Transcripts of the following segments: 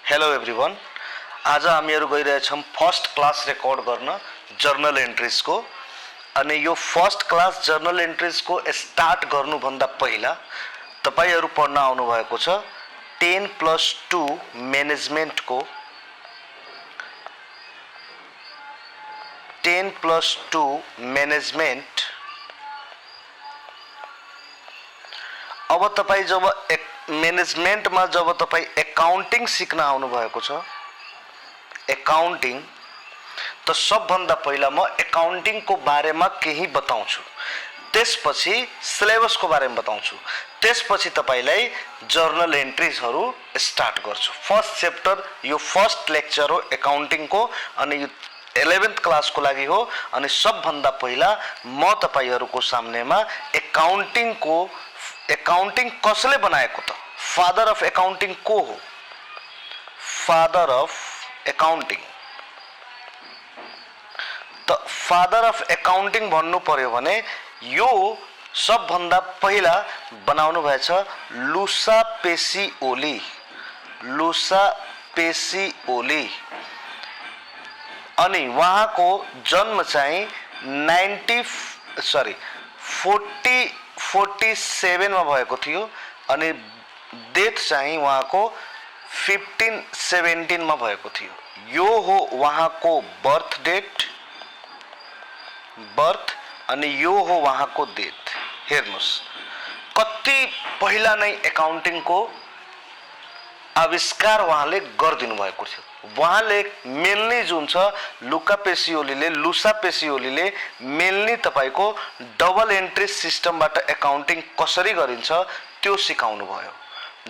Hello everyone. आज हामीहरू गइरहेछौँ first class record गर्न जर्नल एन्ट्रिजको। अनि यो फर्स्ट क्लास जर्नल एन्ट्रिजको स्टार्ट गर्नुभन्दा पहिला तपाईहरू पढ्न आउनुभएको छ 10+2 म्यानेजमेन्टको 10+2 म्यानेजमेन्ट। अब तपाईँ जब म्यानेजमेन्टमा जब तपाईँ एकाउन्टिङ सिक्न आउनुभएको छ, एकाउन्टिङ, त सबभन्दा पहिला म एकाउन्टिङको बारेमा केही बताउँछु, त्यसपछि सिलेबसको बारेमा बताउँछु, त्यसपछि तपाईलाई जर्नल एन्ट्रिजहरू स्टार्ट गर्छु। फर्स्ट च्याप्टर यो फर्स्ट लेक्चर हो एकाउन्टिङको अनि यो 11th क्लासको लागि हो। अनि सबभन्दा पहिला म तपाईहरूको सामनेमा एकाउन्टिङ कसले बनाएको त, फादर अफ एकाउन्टिङ को हो, फादर अफ एकाउन्टिङ। त फादर अफ एकाउन्टिङ भन्नु पर्यो भने यो सबभन्दा पहिला बनाउनु भएछ लुसा पेसिओली। लुसा पेसिओली अनि उहाँको जन्म चाहिँ 47 मा भएको थियो अनि डेथ चाहिँ उहाँको 1517 मा भएको थियो। यो हो उहाँको बर्थ डेट, बर्थ, अनि यो हो उहाँको डेथ। हेर्नुस् कति पहिला नै एकाउन्टिङको आविष्कार उहाँले गरिदिनु भएको थियो। उहाँले मेनली जुन छ लुसा पेसिओलीले मेनली तपाईको डबल एन्ट्री सिस्टमबाट एकाउन्टिङ कसरी गरिन्छ त्यो सिकाउनु भयो।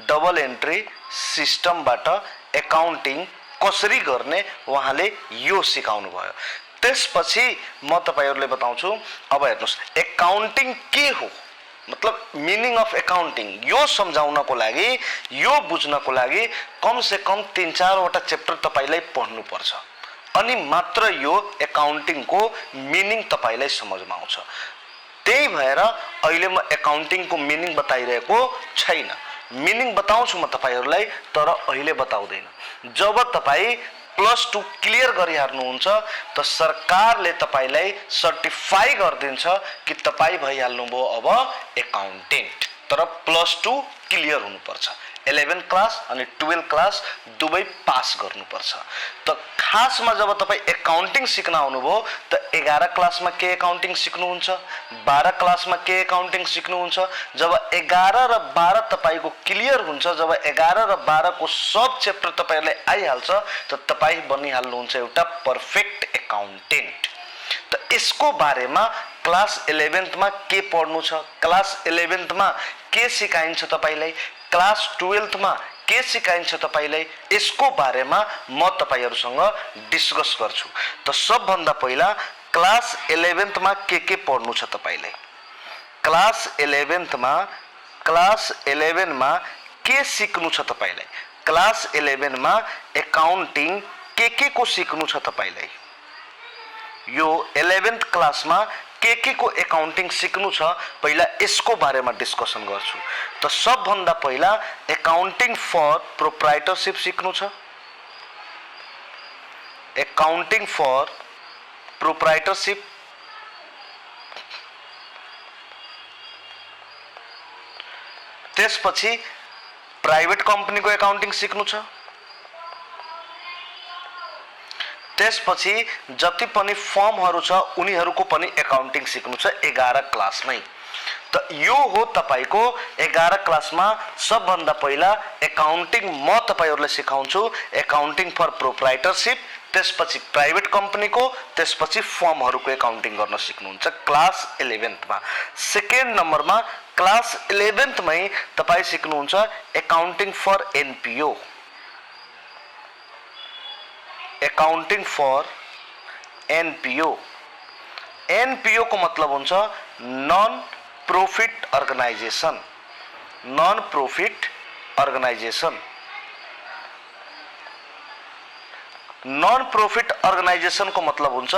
डबल एन्ट्री सिस्टमबाट एकाउन्टिङ कसरी गर्ने उहाँले यो सिकाउनु भयो। त्यसपछि म तपाईहरुले बताउँछु। अब हेर्नुस् एकाउन्टिङ के हो, मतलब मिनिङ अफ एकाउन्टिङ यो सम्झाउनको लागि, यो बुझ्नको लागि कम से कम 3-4 वटा च्याप्टर तपाईलाई पढ्नु पर्छ अनि मात्र यो एकाउन्टिङको मिनिङ तपाईलाई समझमा आउँछ। त्यही भएर अहिले म एकाउन्टिङको मिनिङ बताइरहेको छैन। मिनिङ बताउँछु म तपाईहरुलाई, तर अहिले बताउँदैन। जब तपाई +2 क्लियर गरिहाल्नुहुन्छ त सरकारले तपाईलाई सर्टिफाई गरिदिन्छ कि तपाई भइहाल्नुभयो अब एकाउन्टेन्ट। तर +2 क्लियर हुनुपर्छ। 11 क्लास अनि 12 क्लास दुवै पास गर्नुपर्छ। त खासमा जब तपाई एकाउन्टिङ सिक्न आउनुभयो त 11 क्लासमा के एकाउन्टिङ सिक्नुहुन्छ, 12 क्लासमा के एकाउन्टिङ सिक्नुहुन्छ। जब 11 र 12 तपाईको क्लियर हुन्छ, जब 11 र 12 को सब च्याप्टर तपाईहरुलाई आइहाल्छ त तपाई बनिहाल्नुहुन्छ एउटा परफेक्ट एकाउन्टेन्ट। त यसको बारेमा क्लास 11th मा के पढ्नु छ, क्लास 11th मा के सिकाइन्छ तपाईलाई, क्लास 12th मा के सिकाइन्छ तपाईलाई, यसको बारेमा म तपाईहरुसँग डिस्कस गर्छु। त सबभन्दा पहिला क्लास 11th मा के पढ्नु छ तपाईलाई। क्लास 11th मा के सिक्नु छ तपाईलाई। क्लास 11 मा एकाउन्टिङ के को सिक्नु छ तपाईलाई। यो 11th क्लासमा के को एकाउन्टिङ सिक्नु छ पहिला यसको बारेमा डिस्कसन गर्छु। त सबभन्दा पहिला एकाउन्टिङ फर प्रोप्राइटरशिप सिक्नु छ। एकाउन्टिङ फर प्रोप्राइटरशिप, त्यसपछि प्राइभेट कम्पनीको एकाउन्टिङ सिक्नु छ। त्यसपछि जति पनि फर्महरु छ उनीहरुको पनि एकाउन्टिङ सिक्नु छ 11 क्लासमै। त यो हो तपाईको 11 क्लासमा सबभन्दा पहिला एकाउन्टिङ म तपाईहरुलाई सिकाउँछु। एकाउन्टिङ फर प्रोप्राइटरशिप, त्यसपछि प्राइभेट कम्पनीको, त्यसपछि फर्महरुको एकाउन्टिङ गर्न सिक्नुहुन्छ क्लास 11th मा। सेकेन्ड नम्बरमा क्लास 11th मै तपाई सिक्नुहुन्छ accounting for NPO. Accounting for NPO. NPO को मतलब हुन्छ non profit organisation. Non profit organisation. Non profit organisation को मतलब हुन्छ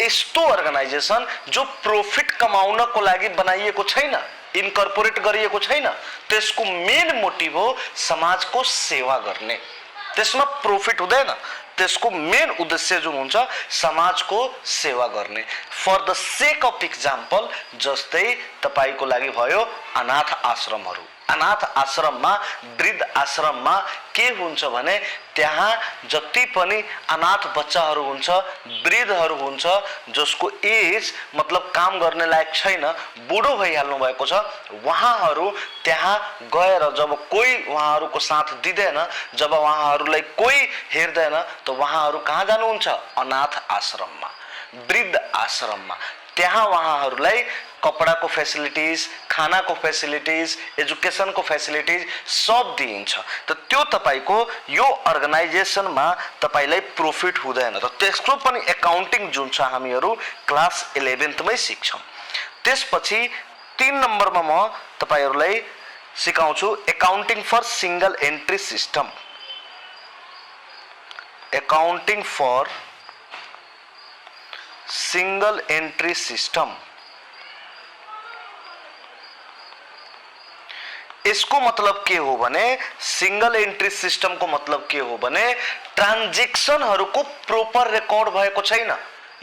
यस्तो अर्गनाइजेशन जो प्रॉफिट कमाउनको लागि बनाइएको छैन, इन्कर्पोरेट गरिएको छैन। त्यसको मेन मोटिभ हो समाजको सेवा गर्ने। त्यसमा प्रॉफिट हुँदैन। त्यसको मेन उद्देश्य जुन हुन्छ समाजको सेवा गर्ने। For the sake of example, जस्तै तपाईको लागि भयो अनाथ आश्रमहरू। अनाथ आश्रममा, वृद्ध आश्रममा के हुन्छ भने त्यहाँ जति पनि अनाथ बच्चाहरू हुन्छ, वृद्धहरू हुन्छ, जसको एज मतलब काम गर्ने लायक छैन, बुढो भइहाल्नु भएको छ, उहाँहरू त्यहाँ गएर जब कोही उहाँहरूको साथ दिँदैन, जब उहाँहरूलाई कोही हेर्दैन, त उहाँहरू कहाँ जानुहुन्छ? अनाथ आश्रममा, वृद्ध आश्रममा। त्यहाँ उहाँहरूलाई कपडाको फेसिलिटिज, खानाको फेसिलिटिज, एजुकेसनको फेसिलिटिज सब दिइन्छ। त त्यो तपाईको यो अर्गनाइजेसनमा तपाईलाई प्रॉफिट हुँदैन। त त्यसको पनि एकाउन्टिङ जुन छ हामीहरू क्लास 11th मै सिक्छौं। त्यसपछि 3 नम्बरमा म तपाईहरुलाई सिकाउँछु accounting for single entry system. Accounting for single entry system. इसको मतलब के हो भने सिंगल एंट्री सिस्टम को मतलब के हो भने ट्रान्जेक्सनहरुको प्रोपर रेकर्ड भएको छैन,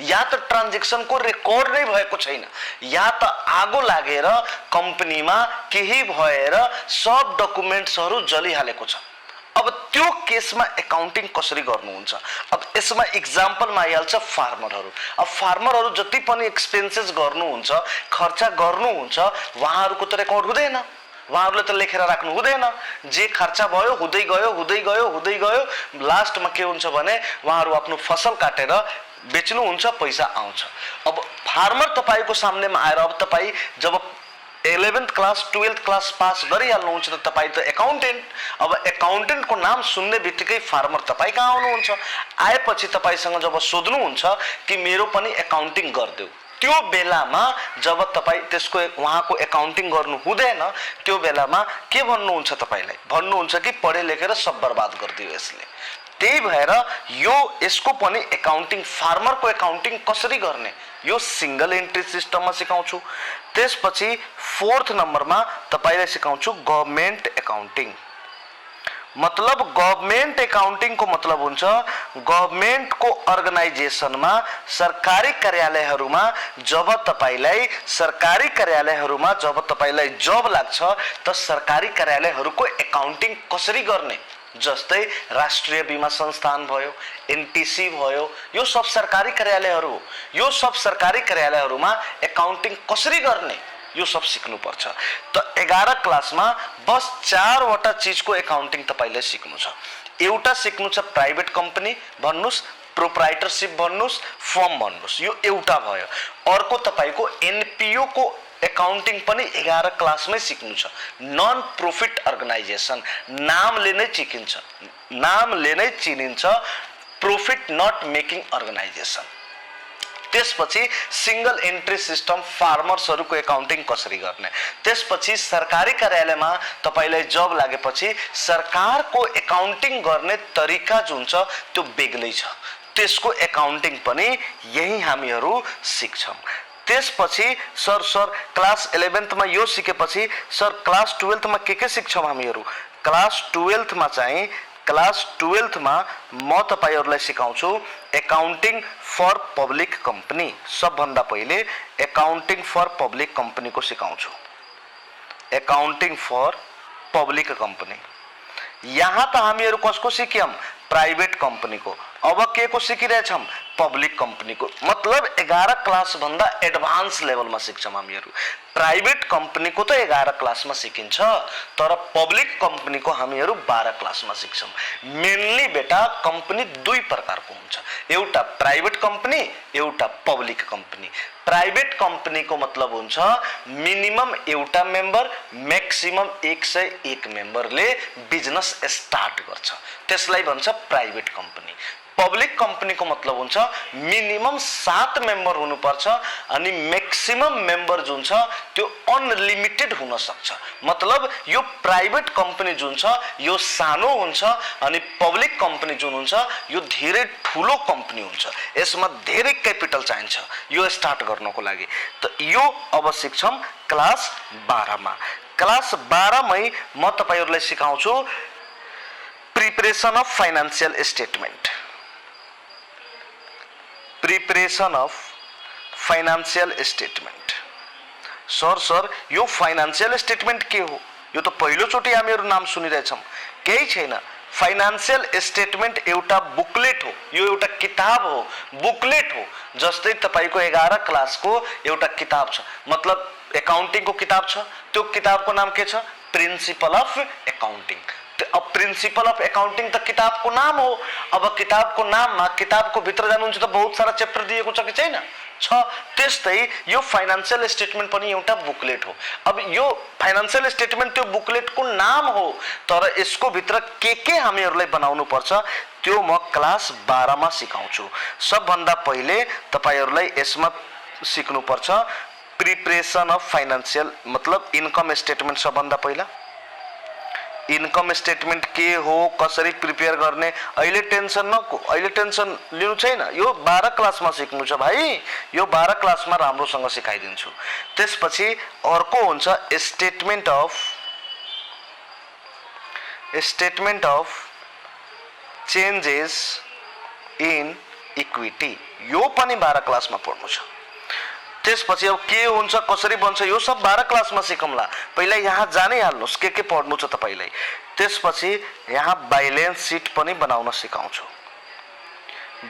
या त ट्रान्जेक्सन को रेकर्ड नै भएको छैन, या त आगो लागेर कम्पनीमा केही भएर सब डकुमेन्ट्सहरु जलिहालेको छ। अब त्यो केसमा एकाउन्टिङ कसरी गर्नुहुन्छ? अब यसमा एक्जाम्पलमा आइहाल्छ फार्मरहरु। अब फार्मरहरु जति पनि एक्सपेन्सेस गर्नुहुन्छ, खर्चा गर्नुहुन्छ, उहाँहरुको त रेकर्ड हुँदैन, उहाँहरुले त लेखेर राख्नु हुँदैन। जे खर्चा भयो हुँदै गयो हुँदै गयो हुँदै गयो, लास्टमा के हुन्छ भने उहाँहरु आफ्नो फसल काटेर बेच्नु हुन्छ, पैसा आउँछ। अब फार्मर तपाईको सामनेमा आएर अब तपाई जब 11th class 12th class pass गरिहाल्नुहुन्छ त तपाई त एकाउन्टेन्ट। अब एकाउन्टेन्ट को नाम सुन्ने बित्तिकै फार्मर तपाई कहाँ आउनुहुन्छ? आएपछि तपाईसँग जब सोध्नुहुन्छ कि मेरो पनि एकाउन्टिङ गर्देऊ, त्यो बेलामा जब तपाई त्यसको उहाँको एकाउन्टिङ गर्नु हुँदैन, त्यो बेलामा के भन्नुहुन्छ? तपाईलाई भन्नुहुन्छ कि पढे लेखेर सब बर्बाद गरिदियो यसले। त्यही भएर यो यसको पनि एकाउन्टिङ, फार्मर को एकाउन्टिङ कसरी गर्ने यो सिंगल एन्ट्री सिस्टममा सिकाउँछु। त्यसपछि 4th नम्बरमा तपाईलाई सिकाउँछु गभर्नमेन्ट एकाउन्टिङ। मतलब गभर्नमेन्ट एकाउन्टिङ को मतलब हुन्छ गभर्नमेन्ट को अर्गनाइजेसनमा, सरकारी कार्यालयहरुमा जब तपाईलाई सरकारी कार्यालयहरुमा जब तपाईलाई जब लाग्छ त सरकारी कार्यालयहरुको एकाउन्टिङ कसरी गर्ने? जस्तै राष्ट्रिय बीमा संस्थान भयो, एनटीसी भयो, यो सब सरकारी कार्यालयहरु हो। यो सब सरकारी कार्यालयहरुमा एकाउन्टिङ कसरी गर्ने यो सब सिक्नु पर्छ। त 11 क्लासमा बस 4 वटा चीजको एकाउन्टिङ तपाईले सिक्नु छ। एउटा सिक्नु छ प्राइभेट कम्पनी भन्नुस्, प्रोप्राइटरशिप भन्नुस्, फर्म भन्नुस्, यो एउटा भयो। अर्को तपाईको एनपीओ को एकाउन्टिङ पनि 11 क्लासमै सिक्नु छ। नन प्रॉफिट अर्गनाइजेसन, नामले नै चिनिन्छ, नामले नै चिनिन्छ प्रॉफिट नट मेकिङ अर्गनाइजेसन। त्यसपछि सिंगल एन्ट्री सिस्टम, फार्मर्सहरुको एकाउन्टिङ कसरी गर्ने। त्यसपछि सरकारी कार्यालयमा तपाईलाई जब लागेपछि सरकारको एकाउन्टिङ गर्ने तरिका जुन छ त्यो बेग्लै छ, त्यसको एकाउन्टिङ पनि यही हामीहरु सिक्छौं। त्यसपछि सर क्लास 11th मा यो सिकेपछि सर क्लास 12th मा के सिक्छौं हामीहरु? क्लास 12th मा चाहिँ क्लास 12th मा म तपाईहरुलाई सिकाउँछु एकाउन्टिङ फर पब्लिक कम्पनी। सबभन्दा पहिले एकाउन्टिङ फर पब्लिक कम्पनी को सिकाउँछु। Accounting for public company. यहाँ त हामीहरु कसको सिक्यौं? प्राइभेट कंपनी को। अब के को सिकिरहेछौं? पब्लिक कंपनी को। मतलब 11 क्लास भन्दा एडभान्स लेभल में सिक्छौं हामीहरु। प्राइभेट कंपनी को तो 11 क्लास में सिकिन्छ, तर पब्लिक कंपनी को हामीहरु 12 क्लास में सिक्छौं। मेनली बेटा कंपनी दुई प्रकार को हुन्छ, एउटा प्राइभेट कंपनी, एउटा पब्लिक कंपनी। प्राइभेट कंपनी को मतलब हुन्छ मिनिमम एउटा मेंबर, मैक्सिमम 101 मेंबरले बिजनेस स्टार्ट गर्छ, त्यसलाई भन्छ प्राइभेट कंपनी। पब्लिक कंपनी को मतलब हुन्छ मिनिमम 7 मेंबर हुनुपर्छ अनि मैक्सिमम मेंबर जुन छ त्यो अनलिमिटेड हुन सक्छ। मतलब यो प्राइभेट कंपनी जुन छ यो सानो हुन्छ अनि पब्लिक कंपनी जुन हुन्छ यो धेरै ठूलो कंपनी हुन्छ, यसमा धेरै क्यापिटल चाहिन्छ यो स्टार्ट गर्नको लागि। त यो अब सिक्छौं क्लास 12 मा। क्लास 12 मै म तपाईहरुलाई सिकाउँछु preparation of financial statement, preparation of financial statement. Sir यो फाइनेंशियल स्टेटमेंट के हो? यो तो पहिलोचोटि हामीहरु नाम सुनिरहेछौं, केही छैन। फाइनेंशियल स्टेटमेंट एउटा बुकलेट हो, यो एउटा किताब हो, बुकलेट हो। जस्तै तपाईको 11 क्लासको एउटा किताब छ, मतलब एकाउन्टिङको किताब छ, त्यो किताबको नाम के छ? Principal of accounting. अब प्रिन्सिपल अफ एकाउन्टिङ त किताबको नाम हो। अब किताबको नाममा किताबको भित्र जानुहुन्छ त बहुत सारा चैप्टर दिएको छ कि छैन? छ। त्यस्तै यो फाइनेंशियल स्टेटमेंट पनि एउटा बुकलेट हो। अब यो फाइनेंशियल स्टेटमेंट त्यो बुकलेटको नाम हो, तर यसको भित्र के हामीहरुलाई बनाउनु पर्छ त्यो म क्लास 12 मा सिकाउँछु। सबभन्दा पहिले तपाईहरुलाई यसमा सिक्नु पर्छ प्रिपरेसन अफ फाइनेंशियल, मतलब इन्कम स्टेटमेंट। सबभन्दा पहिला इन्कम स्टेटमेंट के हो, कसरी प्रिपेयर गर्ने, अहिले टेन्सन अहिले टेन्सन लिनु छैन। यो 12 क्लासमा सिक्नु छ भाइ, यो 12 क्लासमा राम्रोसँग सिकाइदिन्छु। त्यसपछि अर्को हुन्छ statement of changes in equity, यो पनि 12 क्लासमा पढ्नु छ। त्यसपछि अब के हुन्छ, कसरी बन्छ, यो सब 12 क्लासमा सिकौँला। पहिला यहाँ जानै हाल्नुस् के पढ्नु छ तपाईलाई। त्यसपछि यहाँ बैलेन्स सिट पनि बनाउन सिकाउँछु।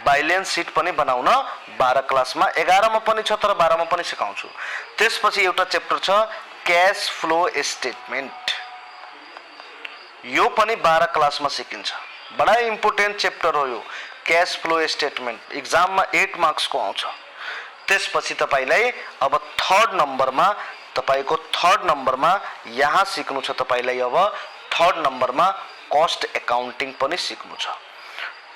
बैलेन्स सिट पनि बनाउन 12 क्लासमा, 11 मा पनि छ तर 12 मा पनि सिकाउँछु। त्यसपछि एउटा चैप्टर छ क्याश फ्लो स्टेटमेन्ट, यो पनि 12 क्लासमा सिकिन्छ। बडा इम्पोर्टेन्ट चैप्टर हो यो क्याश फ्लो स्टेटमेन्ट, एक्जाममा 8 मार्क्स को आउँछ। त्यसपछि तपाईलाई अब थर्ड नम्बरमा यहाँ सिक्नु छ तपाईलाई। अब थर्ड नम्बरमा कस्ट एकाउन्टिङ पनि सिक्नु छ।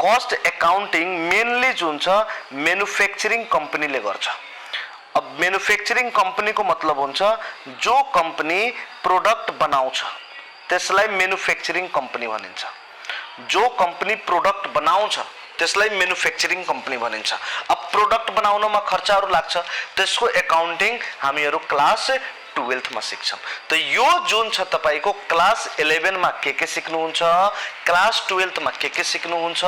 कस्ट एकाउन्टिङ मेनली जुन छ म्यानुफ्याक्चरिङ कम्पनीले गर्छ। अब म्यानुफ्याक्चरिङ कम्पनीको मतलब हुन्छ जो कम्पनी प्रोडक्ट बनाउँछ त्यसलाई म्यानुफ्याक्चरिङ कम्पनी भनिन्छ। जो कम्पनी प्रोडक्ट बनाउँछ त्यसलाई म्यानुफ्याक्चरिङ कम्पनी भनिन्छ। अब प्रोडक्ट बनाउनमा खर्चहरु लाग्छ, त्यसको एकाउन्टिङ हामीहरु क्लास 12 मा सिक्छौं। त यो जुन छ तपाईको क्लास 11 मा के सिक्नुहुन्छ, क्लास 12 मा के सिक्नुहुन्छ,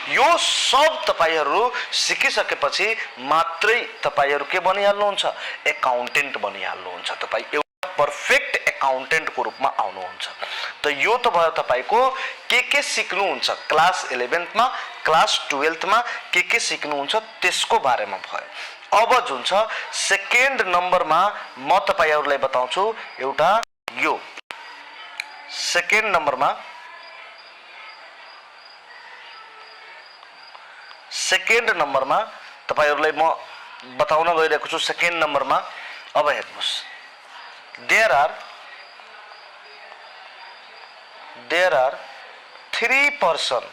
यो सब तपाईहरु सिकिसकेपछि मात्रै तपाईहरु के बनिहाल्नुहुन्छ, एकाउन्टेन्ट बनिहाल्नुहुन्छ। तपाई एउटा परफेक्ट एकाउन्टेन्ट को रूपमा आउनुहुन्छ। त यो त भयो तपाईको के सिक्नुहुन्छ क्लास 11 मा, क्लास 12 मा के सिक्नुहुन्छ त्यसको बारेमा भयो। अब जुन छ सेकेन्ड नम्बरमा म तपाईहरुलाई बताउँछु एउटा यो सेकेन्ड नम्बरमा तपाईहरुलाई म बताउन गइरहेको छु। सेकेन्ड नम्बरमा अब हेर्नुस्, there are 3 person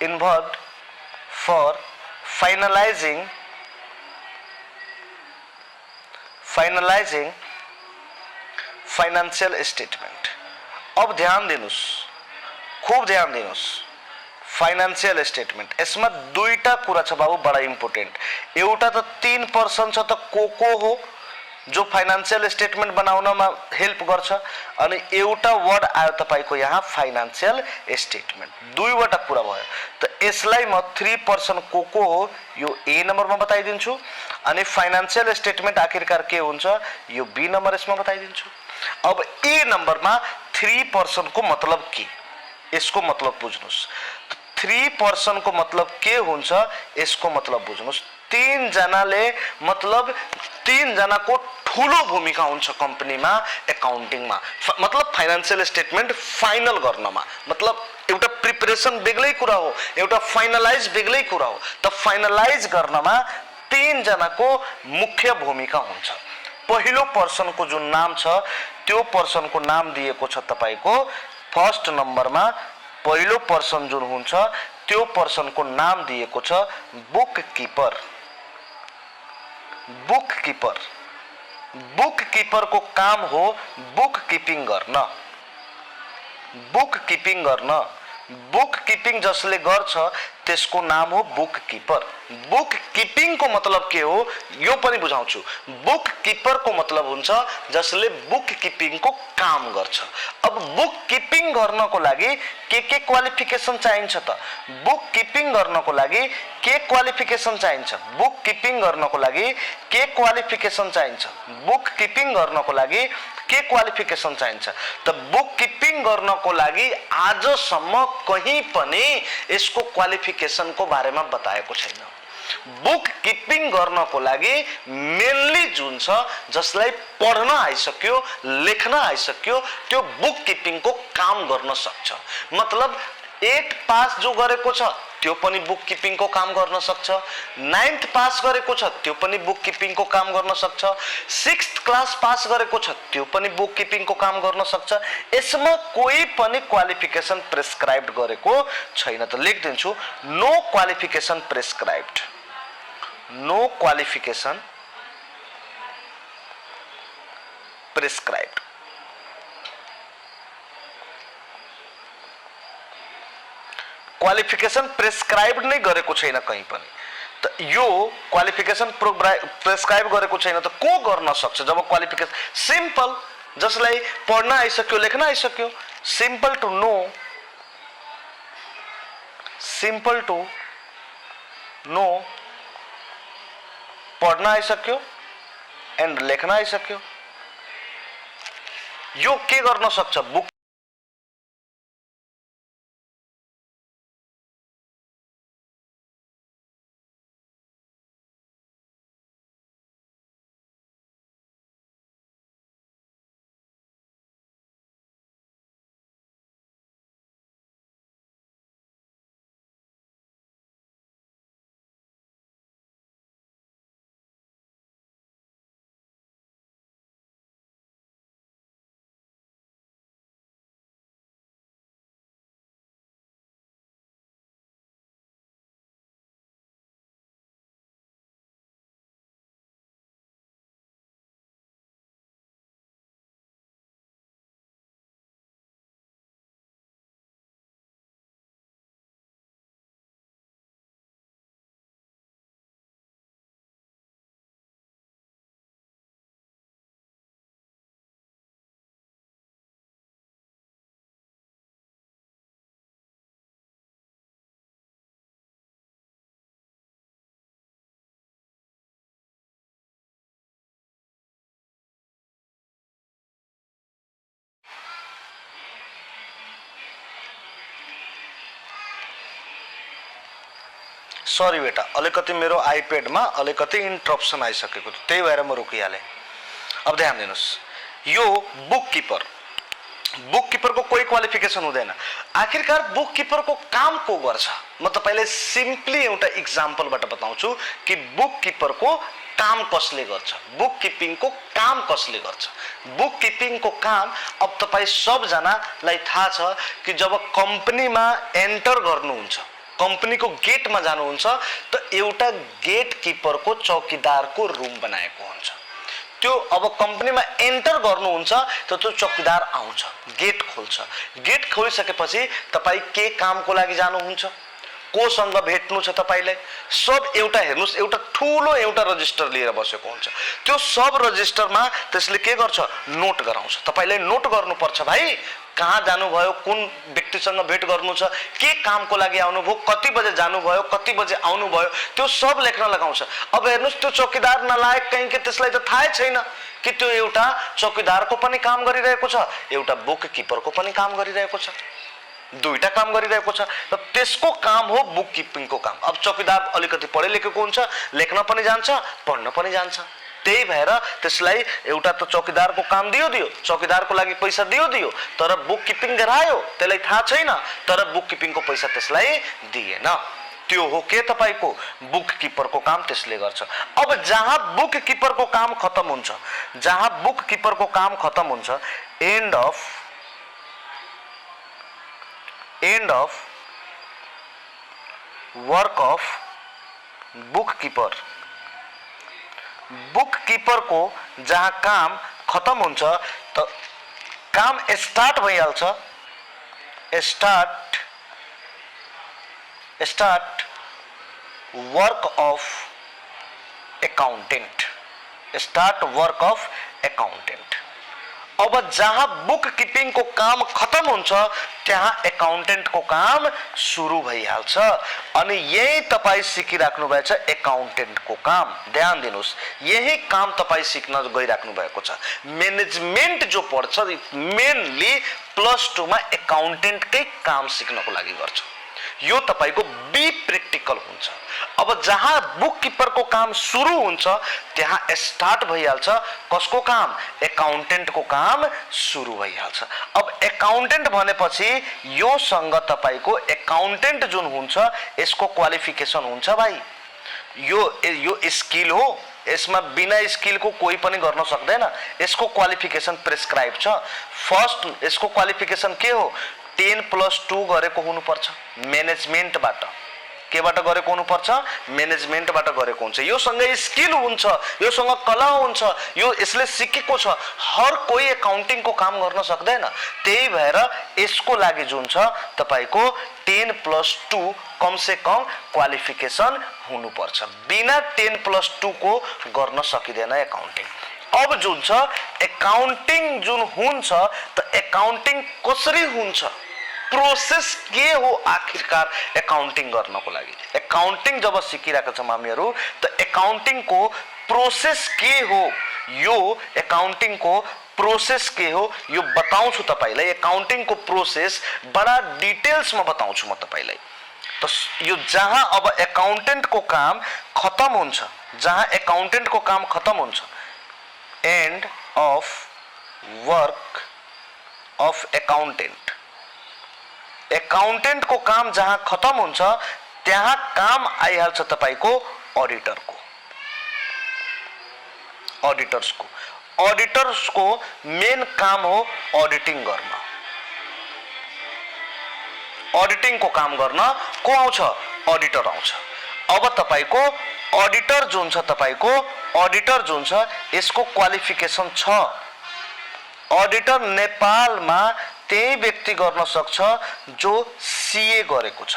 involved for finalizing financial statement। अब ध्यान दिनुस्, खूब ध्यान दिनुस्। फाइनेंशियल स्टेटमेंट यसमा दुईटा कुरा छ बाबु, बडा इम्पोर्टेन्ट। एउटा त 3 पर्सन छ त को हो जो फाइनेंशियल स्टेटमेंट बनाउनमा हेल्प गर्छ, अनि एउटा वर्ड आयो तपाईको यहाँ फाइनेंशियल स्टेटमेंट। दुईवटा कुरा भयो। त यसलाई म 3 पर्सन को हो यो ए नम्बरमा बताइदिन्छु, अनि फाइनेंशियल स्टेटमेंट आखिरकार के हुन्छ यो बी नम्बर यसमा बताइदिन्छु। अब ए नम्बरमा 3 पर्सन को मतलब के, यसको मतलब बुझ्नुस्। 3 पर्सन को मतलब के हुन्छ यसको मतलब बुझ्नुस्। 3 जनाले मतलब 3 जनाको ठूलो भूमिका हुन्छ कम्पनीमा, एकाउन्टिङमा, मतलब फाइनेंशियल स्टेटमेंट फाइनल गर्नमा। मतलब एउटा प्रिपरेसन बेग्लै कुरा हो, एउटा फाइनलाइज बेग्लै कुरा हो। त फाइनलाइज गर्नमा 3 जनाको मुख्य भूमिका हुन्छ। पहिलो पर्सन को जुन नाम छ त्यो पर्सन को नाम दिएको छ तपाईको फर्स्ट नम्बरमा। पहिलो पर्सन जुन हुन्छ त्यो पर्सन को नाम दिएको छ बुककीपर। बुककीपर को काम हो बुककीपिङ गर्न। बुककीपिङ जसले गर्छ त्यसको नाम हो बुक कीपर। बुक कीपिंग को मतलब के हो यो पनि बुझाउँछु। बुक कीपर को मतलब हुन्छ जसले बुक कीपिंग को काम गर्छ। अब बुक कीपिंग गर्नको लागि के क्वालिफिकेसन चाहिन्छ त? बुक कीपिंग गर्नको लागि के क्वालिफिकेसन चाहिन्छ? बुक कीपिंग गर्नको लागि के क्वालिफिकेसन चाहिन्छ? बुक कीपिंग गर्नको लागि के क्वालिफिकेसन चाहिन्छ? त बुक कीपिंग गर्नको लागि आजसम्म कहीं पनि यसको क्वालिफिकेसन को बारेमा बताएको छैन। बुक कीपिंग गर्नको लागि मेनली जुन छ जसलाई पढ्न आइसक्यो, लेख्न आइसक्यो, त्यो बुक कीपिंग को काम गर्न सक्छ। मतलब 8 पास जो गरेको छ त्यो पनि बुक कीपिंग को काम गर्न सक्छ। 9th पास गरेको छ त्यो पनि बुक कीपिंग को काम गर्न सक्छ। 6th क्लास पास गरेको छ त्यो पनि बुक कीपिंग को काम गर्न सक्छ। यसमा कोही पनि क्वालिफिकेसन प्रेस्क्राइब्ड गरेको छैन। त लेख्दिन्छु no qualification prescribed. No qualification prescribed. Qualification prescribed नै गरेको छैन कहीं पनि। त यो क्वालिफिकेसन प्रेस्क्राइब गरेको छैन त को गर्न सक्छ? जब क्वालिफिकेसन सिम्पल, जसलाई पढ्न आइसक्यो, लेख्न आइसक्यो, simple to know, simple to know, पढ्न आइसक्यो एन्ड लेख्न आइसक्यो, यो के गर्न सक्छ? बुक सरी बेटा, अलिकति मेरो आइप्याडमा अलिकति इन्टरप्सन आइसकेको थियो, त्यही भएर म रोकिहालेँ। अब ध्यान दिनुस्, यो बुक कीपर, बुक कीपर को कोही क्वालिफिकेसन हुँदैन। आखिरकार बुक कीपर को काम को गर्छ? म तपाईलाई सिम्पली एउटा इक्जाम्पलबाट बताउँछु कि बुक कीपर को काम कसले गर्छ, बुक कीपिंग को काम कसले गर्छ। बुक कीपिंग को काम अब तपाई सबजनालाई थाहा छ कि जब कम्पनीमा एन्टर गर्नुहुन्छ, कंपनी को गेट में जानुहुन्छ तो एउटा गेट कीपर को चौकीदार को रूम बनाएको हुन्छ। त्यो अब कंपनी में एंटर गर्नुहुन्छ तो त्यो चौकीदार आउँछ, गेट खोल्छ। गेट खोलिसकेपछि तपाई के काम को लागि जानुहुन्छ, कोसँग भेट्नु छ तपाईलाई, सब एउटा हेर्नुस्, एउटा ठूलो एउटा रजिस्टर लिएर बसेको हुन्छ। त्यो सब रजिस्टरमा त्यसले के गर्छ? नोट गराउँछ। तपाईलाई नोट गर्नुपर्छ भाइ, कहाँ जानुभयो, कुन व्यक्तिसँग भेट गर्नु छ, के कामको लागि आउनुभयो, कति बजे जानुभयो, कति बजे आउनुभयो, त्यो सब लेख्न लगाउँछ। अब हेर्नुस्, त्यो चौकीदार नलायक कहीं के त्यसलाई त थाहै छैन कि त्यो एउटा चौकीदारको पनि काम गरिरहेको छ, एउटा बुक किपरको पनि काम गरिरहेको छ, दुईटा काम गरिरहेको छ। त त्यसको काम हो बुक किपिङ को काम। अब चौकीदार अलिकति पढे लेखेको हुन्छ, लेख्न पनि जान्छ, पढ्न पनि जान्छ। त्यही भएर त्यसलाई एउटा त चौकीदारको काम दियो, चौकीदारको लागि पैसा दियो, तर बुक किपिङ गरायो त्यसलाई थाहा छैन, तर बुक किपिङको पैसा त्यसलाई दिएन। त्यो हो के तपाईको बुक किपरको काम, त्यसले गर्छ। अब जहाँ बुक किपरको काम खत्म हुन्छ, जहाँ बुक किपरको काम खत्म हुन्छ, and of work of book keeper, book keeper को जहाँ काम खत्म हुन्छ तो काम स्टार्ट भइहाल्छ। Start work of accountant, start work of accountant. अब जहाँ बुक किपिंग को काम खत्म हुन्छ त्यहाँ एकाउंटेंट को काम सुरु भइहाल्छ। अनि यही तपाई सिकिराख्नु भएछ एकाउंटेंट को काम। ध्यान दिनुस्, यही काम तपाई सिक्न गइराख्नु भएको छ। मैनेजमेंट जो पढ्छ मेनली +2 मा एकाउंटेंट कै काम सिक्नको लागि गर्छ। यो तपाईको बी प्र्याक्टिकल हुन्छ। अब जहाँ बुक किपर को काम सुरु हुन्छ त्यहाँ स्टार्ट भइहाल्छ कसको काम, एकाउंटेंट को काम सुरु भइहाल्छ। अब एकाउंटेंट भनेपछि यो सँग तपाईको एकाउंटेंट जुन हुन्छ यसको क्वालिफिकेसन हुन्छ भाइ। यो स्किल हो, यसमा बिना स्किल को कोही पनि गर्न सक्दैन। यसको क्वालिफिकेसन प्रेस्क्राइब छ। फर्स्ट यसको क्वालिफिकेसन के हो, 10+2 गरेको हुनुपर्छ म्यानेजमेन्टबाट। केबाट गरेको हुनुपर्छ, म्यानेजमेन्टबाट गरेको हुन्छ। यो सँग स्किल हुन्छ, यो सँग कला हुन्छ, यो यसले सिकेको छ। हर कोही एकाउन्टिङ को काम गर्न सक्दैन। त्यही भएर यसको लागि जुन छ तपाईको 10+2 कम से कम क्वालिफिकेसन हुनुपर्छ। बिना 10+2 को गर्न सकिदैन एकाउन्टिङ। अब जुन छ एकाउन्टिङ जुन हुन्छ त एकाउन्टिङ कसरी हुन्छ, प्रोसेस के हो आखिरकार एकाउन्टिङ गर्नको लागि। एकाउन्टिङ जब सिकिरहेका छौं हामीहरु त एकाउन्टिङ को प्रोसेस के हो, यो एकाउन्टिङ को प्रोसेस के हो यो बताउँछु तपाईलाई। एकाउन्टिङ को प्रोसेस बडा डिटेल्स में बताउँछु म तपाईलाई। तो यो जहाँ अब एकाउन्टेन्ट को काम खत्म हुन्छ, जहाँ एकाउन्टेन्ट को काम खत्म हुन्छ, end of work of accountant, accountant को काम जहाँ खत्म हुन्छ त्यहाँ काम आइहाल्छ तपाईको ऑडिटर को। ऑडिटर्स को मेन काम हो ऑडिटिंग गर्न। ऑडिटिंग को काम गर्न को आउँछ, ऑडिटर आउँछ। अब तपाईको ऑडिटर जुन छ, तपाईको ऑडिटर जुन छ यसको क्वालिफिकेसन छ। ऑडिटर नेपालमा त्यही व्यक्ति गर्न सक्छ जो सीए गरेको छ।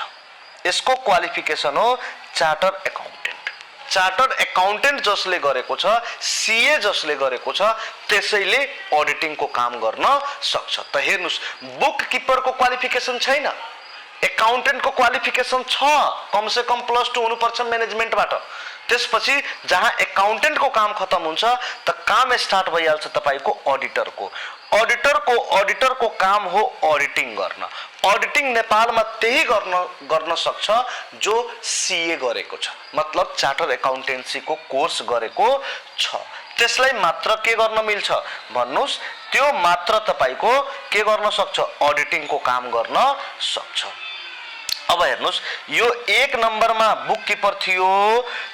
यसको क्वालिफिकेसन हो चार्टर अकाउन्टेन्ट। चार्टर अकाउन्टेन्ट जसले गरेको छ, सीए जसले गरेको छ त्यसैले ऑडिटिङ को काम गर्न सक्छ। त हेर्नुस्, बुक किपर को क्वालिफिकेसन छैन, एकाउन्टेन्ट को क्वालिफिकेसन छ, कम से कम +2 हुनुपर्छ म्यानेजमेन्टबाट। त्यसपछि जहाँ एकाउन्टेन्ट को काम खत्म हुन्छ त काम स्टार्ट भइहाल्छ तपाईको ऑडिटर को। ऑडिटर को काम हो ऑडिटिङ गर्न। ऑडिटिङ नेपालमा त्यही गर्न सक्छ जो सीए गरेको छ, मतलब चार्टर अकाउन्टेन्सी को कोर्स गरेको छ। त्यसलाई मात्र के गर्न मिल्छ भन्नुस्, त्यो मात्र तपाईको के गर्न सक्छ, ऑडिटिङ को काम गर्न सक्छ। अब हेर्नुस्, यो 1 नम्बरमा बुक किपर थियो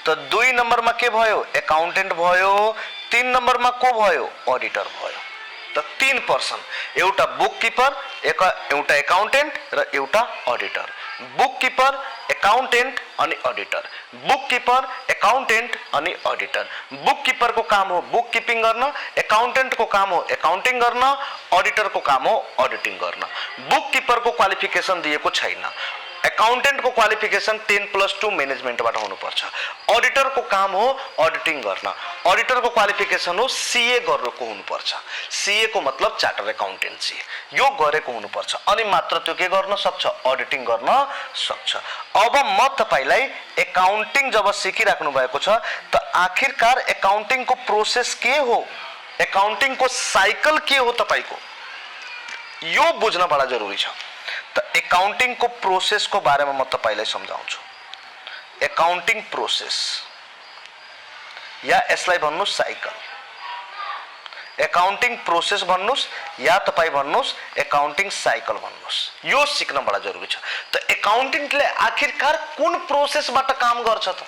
त 2 नम्बरमा के भयो, एकाउन्टेन्ट भयो, 3 नम्बरमा को भयो, ऑडिटर भयो। त 3 पर्सन, एउटा बुक किपर, एउटा एकाउन्टेन्ट र एउटा ऑडिटर। बुक किपर, एकाउन्टेन्ट अनि ऑडिटर, बुक किपर, एकाउन्टेन्ट अनि ऑडिटर। बुक किपर को काम हो बुक किपिङ गर्न, एकाउन्टेन्ट को काम हो एकाउन्टिङ गर्न, ऑडिटर को काम हो ऑडिटिङ गर्न। बुक किपर को क्वालिफिकेसन दिएको छैन। एकाउन्टेन्ट को क्वालिफिकेसन 10+2 म्यानेजमेन्टबाट हुनुपर्छ। ऑडिटर को काम हो ऑडिटिङ गर्न, ऑडिटर को क्वालिफिकेसन हो सीए गरेको हुनुपर्छ। सीए को मतलब चार्टर अकाउन्टेन्सी, यो गरेको हुनुपर्छ अनि मात्र त्यो के गर्न सक्छ, ऑडिटिङ गर्न सक्छ। अब म तपाईलाई एकाउन्टिङ जब सिकिराख्नु भएको छ त आखिरकार एकाउन्टिङ को प्रोसेस के हो, एकाउन्टिङ को साइकल के हो तपाईको, यो बुझ्न बडा जरुरी छ। त एकाउन्टिङ को प्रोसेस को बारेमा म तपाईलाई सम्झाउँछु। एकाउन्टिङ प्रोसेस या यसलाई भन्नुस् साइकल, एकाउन्टिङ प्रोसेस भन्नुस् या तपाई भन्नुस् एकाउन्टिङ साइकल भन्नुस्, यो सिक्न बडा जरुरी छ। त एकाउन्टिङले आखिरकार कुन प्रोसेसबाट काम गर्छ त,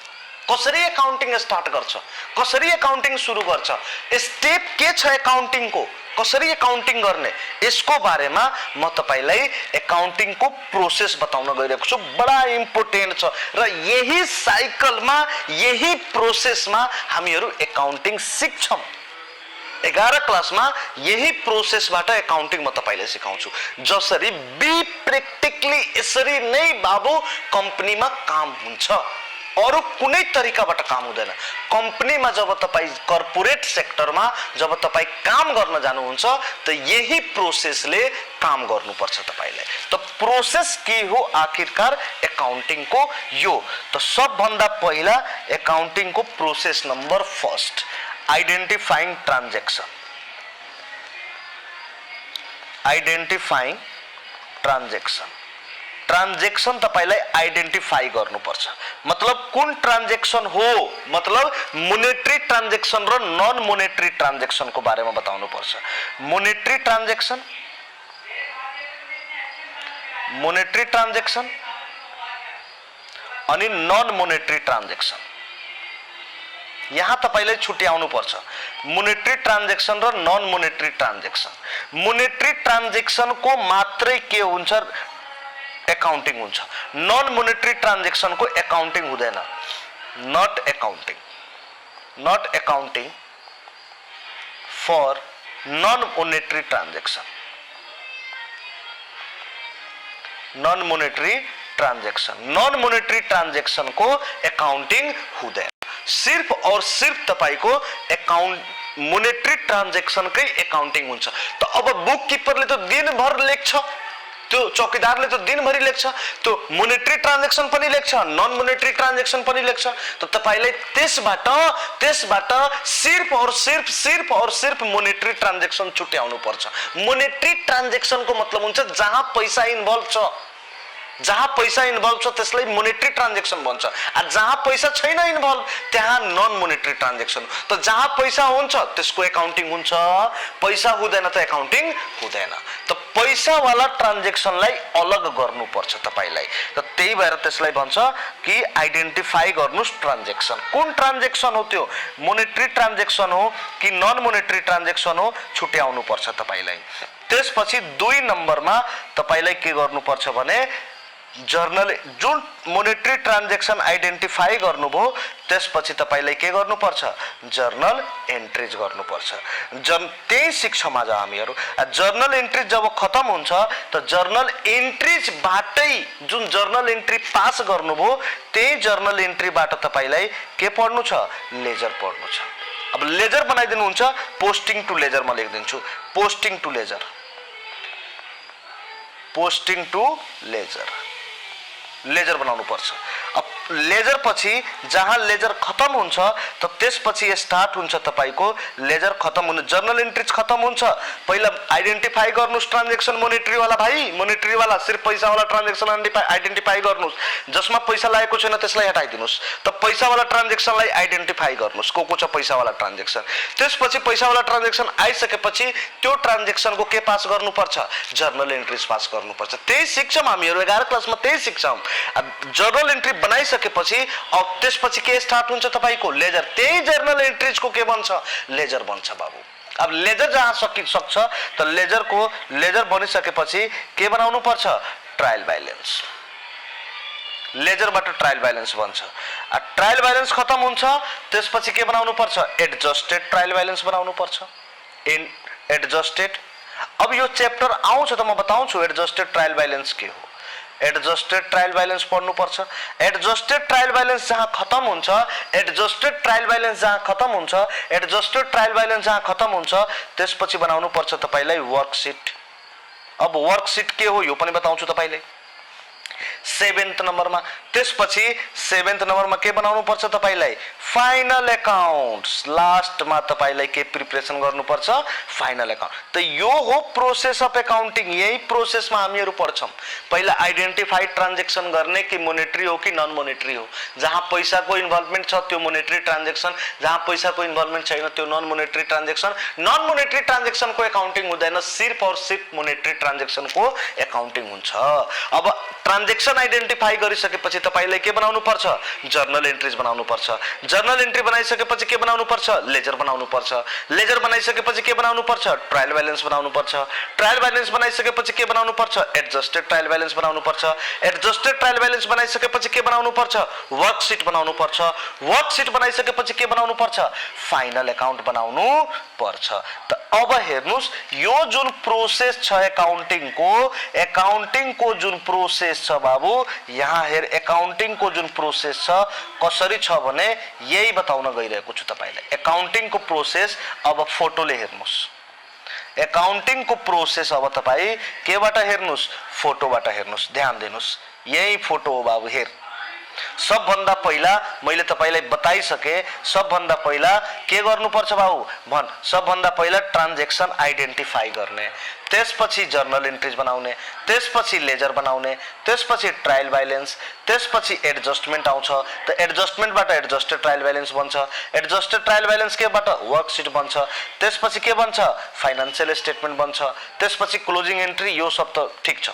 कसरी एकाउन्टिङ स्टार्ट गर्छ, कसरी एकाउन्टिङ सुरु गर्छ, स्टेप के छ एकाउन्टिङ को, कसरी एकाउन्टिङ गर्ने, यसको बारेमा म तपाईलाई एकाउन्टिङ को प्रोसेस बताउन गइरहेको छु। बडा इम्पोर्टेन्ट छ र यही साइकलमा, यही प्रोसेसमा हामीहरु एकाउन्टिङ सिक्छौं। 11 क्लासमा यही प्रोसेसबाट एकाउन्टिङ म तपाईलाई सिकाउँछु। जसरी बी प्र्याक्टिकली यसरी नै बाबु कम्पनीमा काम हुन्छ। अरू कुनै तरिकाबाट काम हुँदैन। कम्पनीमा जब तपाईँ कर्पोरेट सेक्टरमा जब तपाईँ काम गर्न जानुहुन्छ त यही प्रोसेसले काम गर्नुपर्छ तपाईलाई। त प्रोसेस के हो आखिरकार एकाउन्टिङको? यो त सबभन्दा पहिला एकाउन्टिङको process number first, identifying transaction. Identifying transaction, transaction तपाईलाई आइडेन्टिफाई गर्नुपर्छ। मतलब कुन ट्रान्जेक्सन हो, मतलब मोनेटरी ट्रान्जेक्सन र नन मोनेटरी ट्रान्जेक्सनको बारेमा बताउनु पर्छ। मोनेटरी ट्रान्जेक्सन, मोनेटरी ट्रान्जेक्सन अनि नन मोनेटरी ट्रान्जेक्सन, यहाँ तपाईलाई छुट्याउनु पर्छ। मोनेटरी ट्रान्जेक्सन र नन मोनेटरी ट्रान्जेक्सन। मोनेटरी ट्रान्जेक्सनको मात्रै के हुन्छ? एकाउन्टिङ हुन्छ। नन मोनेटरी ट्रान्जेक्सनको एकाउन्टिङ हुँदैन। Not accounting, not accounting for non monetary transaction. Non monetary transaction, non monetary ट्रान्जेक्सनको एकाउन्टिङ हुँदैन। सिर्फ और सिर्फ तपाईको एकाउन्ट मोनेटरी ट्रान्जेक्सनकै एकाउन्टिङ हुन्छ। त अब बुक किपरले त दिनभर लेख्छ, त्यो चौकीदारले त दिनभरि लेख्छ, त्यो मोनेटरी ट्रान्जेक्सन पनि लेख्छ, नन मोनेटरी ट्रान्जेक्सन पनि लेख्छ। त तपाईलाई त्यसबाट सिर्फ और सिर्फ मोनेटरी ट्रान्जेक्सन छुट्याउनु पर्छ। मोनेटरी ट्रान्जेक्सनको मतलब हुन्छ जहाँ पैसा इन्भल्भ छ, जहाँ पैसा इन्भल्भ छ त्यसलाई मोनेटरी ट्रान्जेक्सन भन्छ। आ जहाँ पैसा छैन इन्भल्भ त्यहाँ नन मोनेटरी ट्रान्जेक्सन। त जहाँ पैसा हुन्छ त्यसको एकाउन्टिङ हुन्छ, पैसा हुँदैन त एकाउन्टिङ हुँदैन। त पैसा वाला ट्रान्जेक्सनलाई अलग गर्नुपर्छ तपाईलाई। त त्यही भएर त्यसलाई भन्छ कि आइडेन्टिफाई गर्नुस् ट्रान्जेक्सन। कुन ट्रान्जेक्सन हो त्यो? मोनेटरी ट्रान्जेक्सन हो कि नन मोनेटरी ट्रान्जेक्सन हो, छुट्याउनु पर्छ तपाईलाई। त्यसपछि 2 नम्बरमा तपाईलाई के गर्नुपर्छ भने जर्नल, जुन मोनेटरी ट्रान्जेक्सन आइडेन्टिफाई गर्नुभयो त्यसपछि तपाईलाई के गर्नुपर्छ? जर्नल एन्ट्रीज गर्नुपर्छ। त्यही सिक्छौँ आज हामीहरू। जर्नल एन्ट्री जब खत्म हुन्छ त जर्नल एन्ट्रीजबाटै जुन जर्नल एन्ट्री पास गर्नुभयो त्यही जर्नल एन्ट्रीबाट तपाईलाई के पढ्नु छ? लेजर पढ्नु छ। अब लेजर बनाइदिनुहुन्छ, पोस्टिङ टु लेजर म लेखिदिन्छु। Posting to ledger, posting to ledger, ledger बनाउनु पर्छ। अब लेजर पछि जहाँ लेजर खत्म हुन्छ त त्यसपछि स्टार्ट हुन्छ तपाईको लेजर खत्म हुनु, जर्नल एन्ट्रीज खत्म हुन्छ। पहिला आइडेन्टिफाई गर्नुस् ट्रान्जेक्सन मोनेटरी वाला भाइ, मोनेटरी वाला सिर्फ पैसा वाला ट्रान्जेक्सन आइडेन्टिफाई गर्नुस्, जसमा पैसा लागेको छैन त्यसलाई हटाइदिनुस्। त पैसा वाला ट्रान्जेक्सनलाई आइडेन्टिफाई गर्नुस्, को छ पैसा वाला ट्रान्जेक्सन। त्यसपछि पैसा वाला ट्रान्जेक्सन आइसकेपछि त्यो ट्रान्जेक्सनको के पास गर्नुपर्छ? जर्नल एन्ट्रीज पास गर्नुपर्छ। त्यही सिक्छौँ हामीहरू 11 क्लासमा, त्यही सिक्छौँ। जर्नल एन्ट्री बनाइसकेपछि अब त्यसपछि के स्टार्ट हुन्छ तपाईको? लेजर। त्यही जर्नल एन्ट्रीजको के बन्छ? लेजर बन्छ बाबु। अब लेजर जहाँ सक्छ त लेजर बनिसकेपछि के बनाउनु पर्छ? Trial balance. लेजरबाट ट्रायल ब्यालेन्स बन्छ। ट्रायल ब्यालेन्स खत्म हुन्छ त्यसपछि के बनाउनु पर्छ? एडजस्टेड ट्रायल ब्यालेन्स बनाउनु पर्छ। एडजस्टेड। अब यो च्याप्टर आउँछ त म बताउँछु एडजस्टेड ट्रायल ब्यालेन्स के हो। एडजस्टेड ट्रायल ब्यालेन्स पढ्नु पर्छ। एडजस्टेड ट्रायल ब्यालेन्स जहाँ खत्म हुन्छ, एडजस्टेड ट्रायल ब्यालेन्स जहाँ खत्म हुन्छ, एडजस्टेड ट्रायल ब्यालेन्स जहाँ खत्म हुन्छ त्यसपछि बनाउनु पर्छ तपाईलाई वर्कसिट। अब वर्कसिट के हो यो पनि बताउँछु तपाईलाई 7th नम्बरमा। त्यसपछि 7th नम्बरमा के बनाउनु पर्छ तपाईलाई? Final accounts. लास्टमा तपाईलाई के प्रिपरेसन गर्नुपर्छ? Final account. त यो हो प्रोसेस अफ एकाउन्टिङ। यही प्रोसेसमा हामीहरू पढ्छौँ। पहिला आइडेन्टिफाई ट्रान्जेक्सन गर्ने कि मोनेटरी हो कि नन मोनेटरी हो। जहाँ पैसाको इन्भल्भमेन्ट छ त्यो मोनेटरी ट्रान्जेक्सन, जहाँ पैसाको इन्भल्भमेन्ट छैन त्यो non monetary transaction. Non monetary ट्रान्जेक्सनको एकाउन्टिङ हुँदैन, सिर्फ और सिर्फ मोनेटरी ट्रान्जेक्सनको एकाउन्टिङ हुन्छ। अब ट्रान्जेक्सन आइडेन्टिफाई गरिसकेपछि तपाईलाई के बनाउनु पर्छ? जर्नल एन्ट्रीज बनाउनु पर्छ। जर्नल एन्ट्री बनाइसकेपछि के बनाउनु पर्छ? लेजर बनाउनु पर्छ। लेजर बनाइसकेपछि के बनाउनु पर्छ? ट्रायल ब्यालेन्स बनाउनु पर्छ। ट्रायल ब्यालेन्स बनाइसकेपछि के बनाउनु पर्छ? एडजस्टेड ट्रायल ब्यालेन्स बनाउनु पर्छ। एडजस्टेड ट्रायल ब्यालेन्स बनाइसकेपछि के बनाउनु पर्छ? वर्कसिट बनाउनु पर्छ। वर्कसिट बनाइसकेपछि के बनाउनु पर्छ? फाइनल अकाउन्ट बनाउनु पर्छ। त अब हेर्नुस् यो जुन प्रोसेस छ एकाउन्टिङको जुन प्रोसेस छ बाबु बाबु यहाँ हेर एकाउन्टिङ को जुन प्रोसेस छ कसरी छ भने यही बताउन गइरहेको छु तपाईलाई। एकाउन्टिङ को प्रोसेस अब फोटोले हेर्नुस्। एकाउन्टिङ को प्रोसेस अब तपाई केबाट हेर्नुस्? फोटोबाट हेर्नुस्। ध्यान दिनुस्, यही फोटो हो बाबु, हेर। सबभन्दा पहिला मैले तपाईलाई बताइसके, सबभन्दा पहिला के गर्नुपर्छ बाबु भन? सबभन्दा पहिला ट्रान्ज्याक्सन आइडेन्टिफाई गर्ने, त्यसपछि जर्नल एन्ट्रिज बनाउने, त्यसपछि लेजर बनाउने, त्यसपछि ट्रायल ब्यालेन्स, त्यसपछि एडजस्टमेन्ट आउँछ। त एडजस्टमेन्टबाट एडजस्टेड ट्रायल ब्यालेन्स बन्छ, एडजस्टेड ट्रायल ब्यालेन्स केबाट? वर्कसिट बन्छ, त्यसपछि के बन्छ? फाइनान्शियल स्टेटमेन्ट बन्छ, त्यसपछि क्लोजिङ एन्ट्री। यो सब त ठीक छ,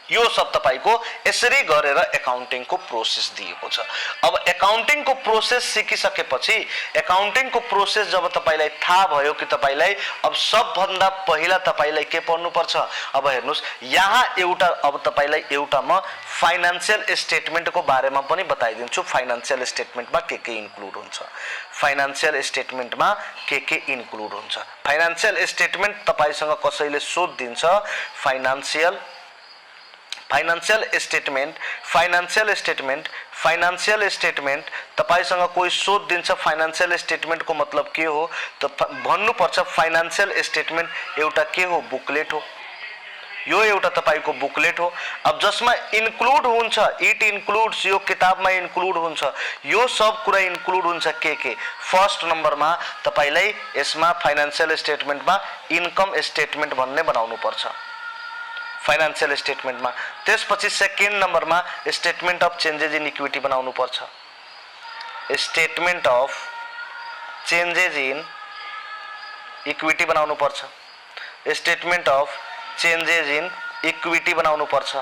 यो सब तपाईको यसरी गरेर एकाउन्टिङ को प्रोसेस दिएको छ। अब एकाउन्टिङ को प्रोसेस सिकिसकेपछि, एकाउन्टिङ को प्रोसेस जब तपाईलाई थाहा भयो कि तपाईलाई अब सबभन्दा पहिला तपाईलाई के पढ्नु पर्छ? अब हेर्नुस्, यहाँ एउटा अब तपाईलाई एउटा म फाइनान्शियल स्टेटमेन्ट को बारेमा पनि बताइदिन्छु। फाइनान्शियल स्टेटमेन्टमा के इन्क्लुड हुन्छ, फाइनान्शियल स्टेटमेन्टमा के इन्क्लुड हुन्छ। फाइनान्शियल स्टेटमेन्ट तपाईसँग कसैले सोध दिन्छ, फाइनान्शियल स्टेटमेन्ट तपाईसँग कोही सोध दिन्छ फाइनान्शियल स्टेटमेन्ट को मतलब के हो त भन्नुपर्छ फाइनान्शियल स्टेटमेन्ट एउटा के हो? बुकलेट हो। यो एउटा तपाईको बुकलेट हो। अब जसमा इन्क्लुड हुन्छ, इट इन्क्लुड्स, यो किताबमा इन्क्लुड हुन्छ, यो सब कुरा इन्क्लुड हुन्छ के? फर्स्ट नम्बरमा तपाईलाई यसमा फाइनान्शियल स्टेटमेन्टमा इन्कम स्टेटमेन्ट भन्ने बनाउनु पर्छ फाइनान्शियल स्टेटमेन्टमा। त्यसपछि सेकेन्ड नम्बरमा statement of changes in equity बनाउनु पर्छ, statement of changes in equity बनाउनु पर्छ, statement of changes in equity बनाउनु पर्छ।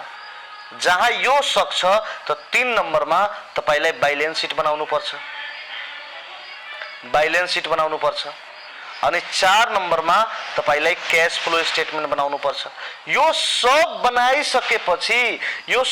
जहाँ यो सक्छ त 3 नम्बरमा तपाईलाई बैलेन्स सिट बनाउनु पर्छ, बैलेन्स सिट बनाउनु पर्छ। अनि 4 नम्बरमा तपाईलाई क्याश फ्लो स्टेटमेन्ट बनाउनु पर्छ। यो सब बनाइसकेपछि यो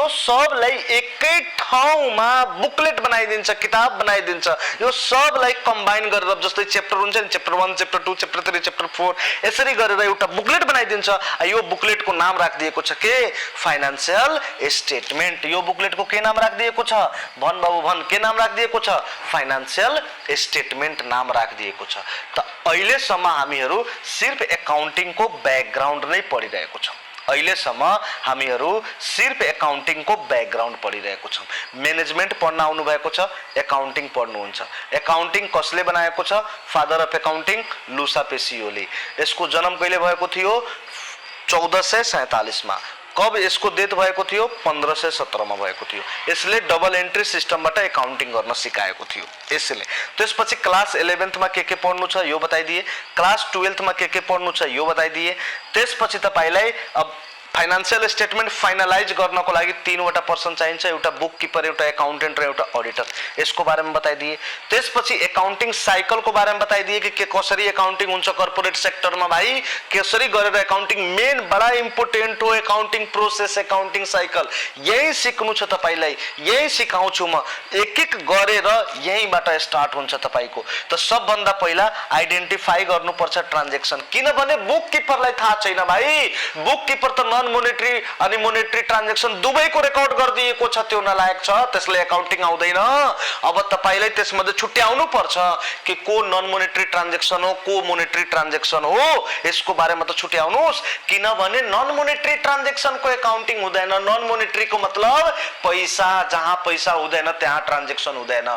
सबलाई एकै ठाउँमा बुकलेट बनाइदिन्छ, किताब बनाइदिन्छ। यो सबलाई कम्बाइन गरेर जस्तै च्याप्टर हुन्छ नि, च्याप्टर 1, च्याप्टर 2, च्याप्टर 3, च्याप्टर 4 यसरी गरेर एउटा बुकलेट बनाइदिन्छ। यो बुकलेटको नाम राखिदिएको छ के? Financial statement. यो बुकलेटको के नाम राखिदिएको छ? भन बाबु भन, के नाम राखिदिएको छ? फाइनान्शियल स्टेटमेन्ट नाम राखिदिएको छ। त अहिलेसम्म हामीहरू सिर्फ एकाउन्टिङ को ब्याकग्राउन्ड नै पढिरहेको छौं। अहिलेसम्म हामीहरू सिर्फ एकाउन्टिङ को ब्याकग्राउन्ड पढिरहेको छौं। म्यानेजमेन्ट पढ्न आउनु भएको छ, एकाउन्टिङ पढ्नुहुन्छ। एकाउन्टिङ कसले बनाएको छ? Father of accounting Luca Pacioli. यसको जन्म कहिले भएको थियो? 1447 मा। कब यसको डेथ भएको थियो? 1517 मा भएको थियो। यसले डबल एन्ट्री सिस्टमबाट एकाउन्टिङ गर्न सिकाएको थियो यसले। त्यसपछि क्लास 11th मा के पढ्नु छ यो बताइदिए, क्लास 12th मा के पढ्नु छ यो बताइदिए। त्यसपछि तपाईलाई अब फाइनान्शियल स्टेटमेन्ट फाइनलाइज गर्नको लागि 3 वटा पर्सन चाहिन्छ, एउटा बुक किपर, एउटा एकाउन्टेन्ट र एउटा अडिटर। यसको बारेमा बताइदिए। त्यसपछि एकाउन्टिङ साइकल को बारेमा बताइदिए कि कसरी एकाउन्टिङ हुन्छ कर्पोरेट सेक्टरमा भाइ, कसरी गरेर एकाउन्टिङ मेन बडा इम्पोर्टेन्ट हो एकाउन्टिङ प्रोसेस, एकाउन्टिङ साइकल। यही सिक्नु छ तपाईलाई, यही सिकाउँछु म। एक एक गरेर यहीबाट स्टार्ट हुन्छ तपाईको। त सबभन्दा पहिला आइडेन्टिफाई गर्नुपर्छ ट्रान्ज्याक्सन, किनभने बुक किपरलाई थाहा छैन भाइ। बुक किपर त नन मोनेटरी अनि मोनेटरी ट्रान्ज्याक्सन दुवैको रेकर्ड गरिदिएको छ, त्यो नलायक छ, त्यसले एकाउन्टिङ आउँदैन। अब तपाईलाई त्यसमध्ये छुट्याउनु पर्छ कि को नन मोनेटरी ट्रान्ज्याक्सन हो, को मोनेटरी ट्रान्ज्याक्सन हो। यसको बारेमा त छुट्याउनुस्, किनभने नन मोनेटरी ट्रान्ज्याक्सनको एकाउन्टिङ हुँदैन। नन मोनेटरी को मतलब पैसा, जहाँ पैसा हुँदैन त्यहाँ ट्रान्ज्याक्सन हुँदैन,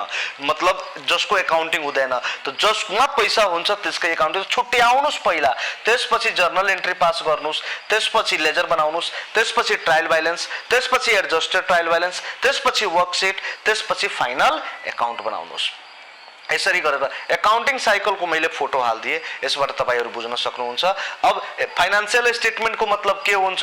मतलब जसको एकाउन्टिङ हुँदैन। त जसमा पैसा हुन्छ त्यसको एकाउन्टिङ छुट्याउनुस् पहिला। त्यसपछि जर्नल एन्ट्री पास गर्नुस्, त्यसपछि लेजर बनाउनुस्, त्यसपछि ट्रायल ब्यालेन्स, त्यसपछि एडजस्टेड ट्रायल ब्यालेन्स, त्यसपछि वर्कसिट, त्यसपछि फाइनल एकाउन्ट बनाउनुस्। यसरी गरेर एकाउन्टिङ साइकल को मैले फोटो हाल्दिए, यसबाट तपाईहरु बुझ्न सक्नुहुन्छ। अब फाइनान्शियल स्टेटमेन्ट को मतलब के हुन्छ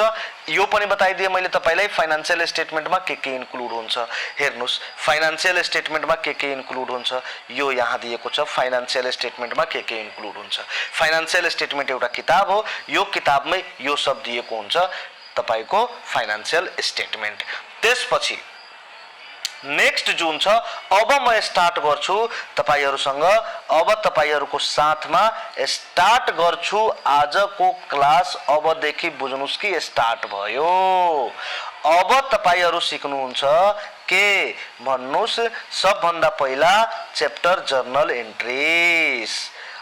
यो पनि बताइदिए मैले तपाईलाई। फाइनान्शियल स्टेटमेन्टमा के इन्क्लुड हुन्छ हेर्नुस्। फाइनान्शियल स्टेटमेन्टमा के इन्क्लुड हुन्छ यो यहाँ दिएको छ। फाइनान्शियल स्टेटमेन्टमा के इन्क्लुड हुन्छ। फाइनान्शियल स्टेटमेन्ट एउटा किताब हो, यो किताबमै यो सब दिएको हुन्छ तपाईको फाइनान्शियल स्टेटमेन्ट। त्यसपछि नेक्स्ट जुन छ अब म स्टार्ट गर्छु तपाईहरुसँग। अब तपाईहरुको साथमा स्टार्ट गर्छु आजको क्लास। अबदेखि बुझ्नुस् कि स्टार्ट भयो। अब तपाईहरु सिक्नुहुन्छ के भन्नुस्। सबभन्दा पहिला चैप्टर जर्नल एन्ट्रीज।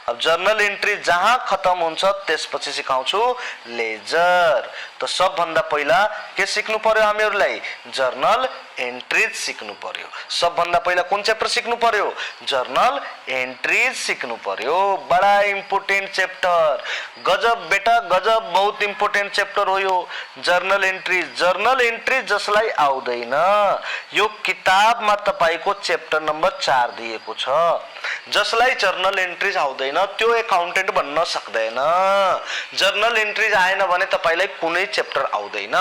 अब जर्नल एन्ट्री जहाँ खत्म हुन्छ त्यसपछि सिकाउँछु लेजर। त सबभन्दा पहिला के सिक्नु पर्यो हामीहरुलाई? जर्नल एन्ट्रीज सिक्नु पर्यो। सबभन्दा पहिला कुन चैप्टर सिक्नु पर्यो? जर्नल एन्ट्रीज सिक्नु पर्यो। बडा इम्पोर्टेन्ट चैप्टर। गजब बेटा गजब, बहुत इम्पोर्टेन्ट चैप्टर हो यो जर्नल एन्ट्रीज। जर्नल एन्ट्रीज जसलाई आउँदैन यो किताबमा तपाईको चैप्टर नम्बर 4 दिएको छ। जसलाई जर्नल एन्ट्रीज आउँदैन त्यो एकाउन्टेन्ट बन्न सक्दैन। जर्नल एन्ट्रीज आएन भने तपाईलाई कुनै चैप्टर आउँदैन।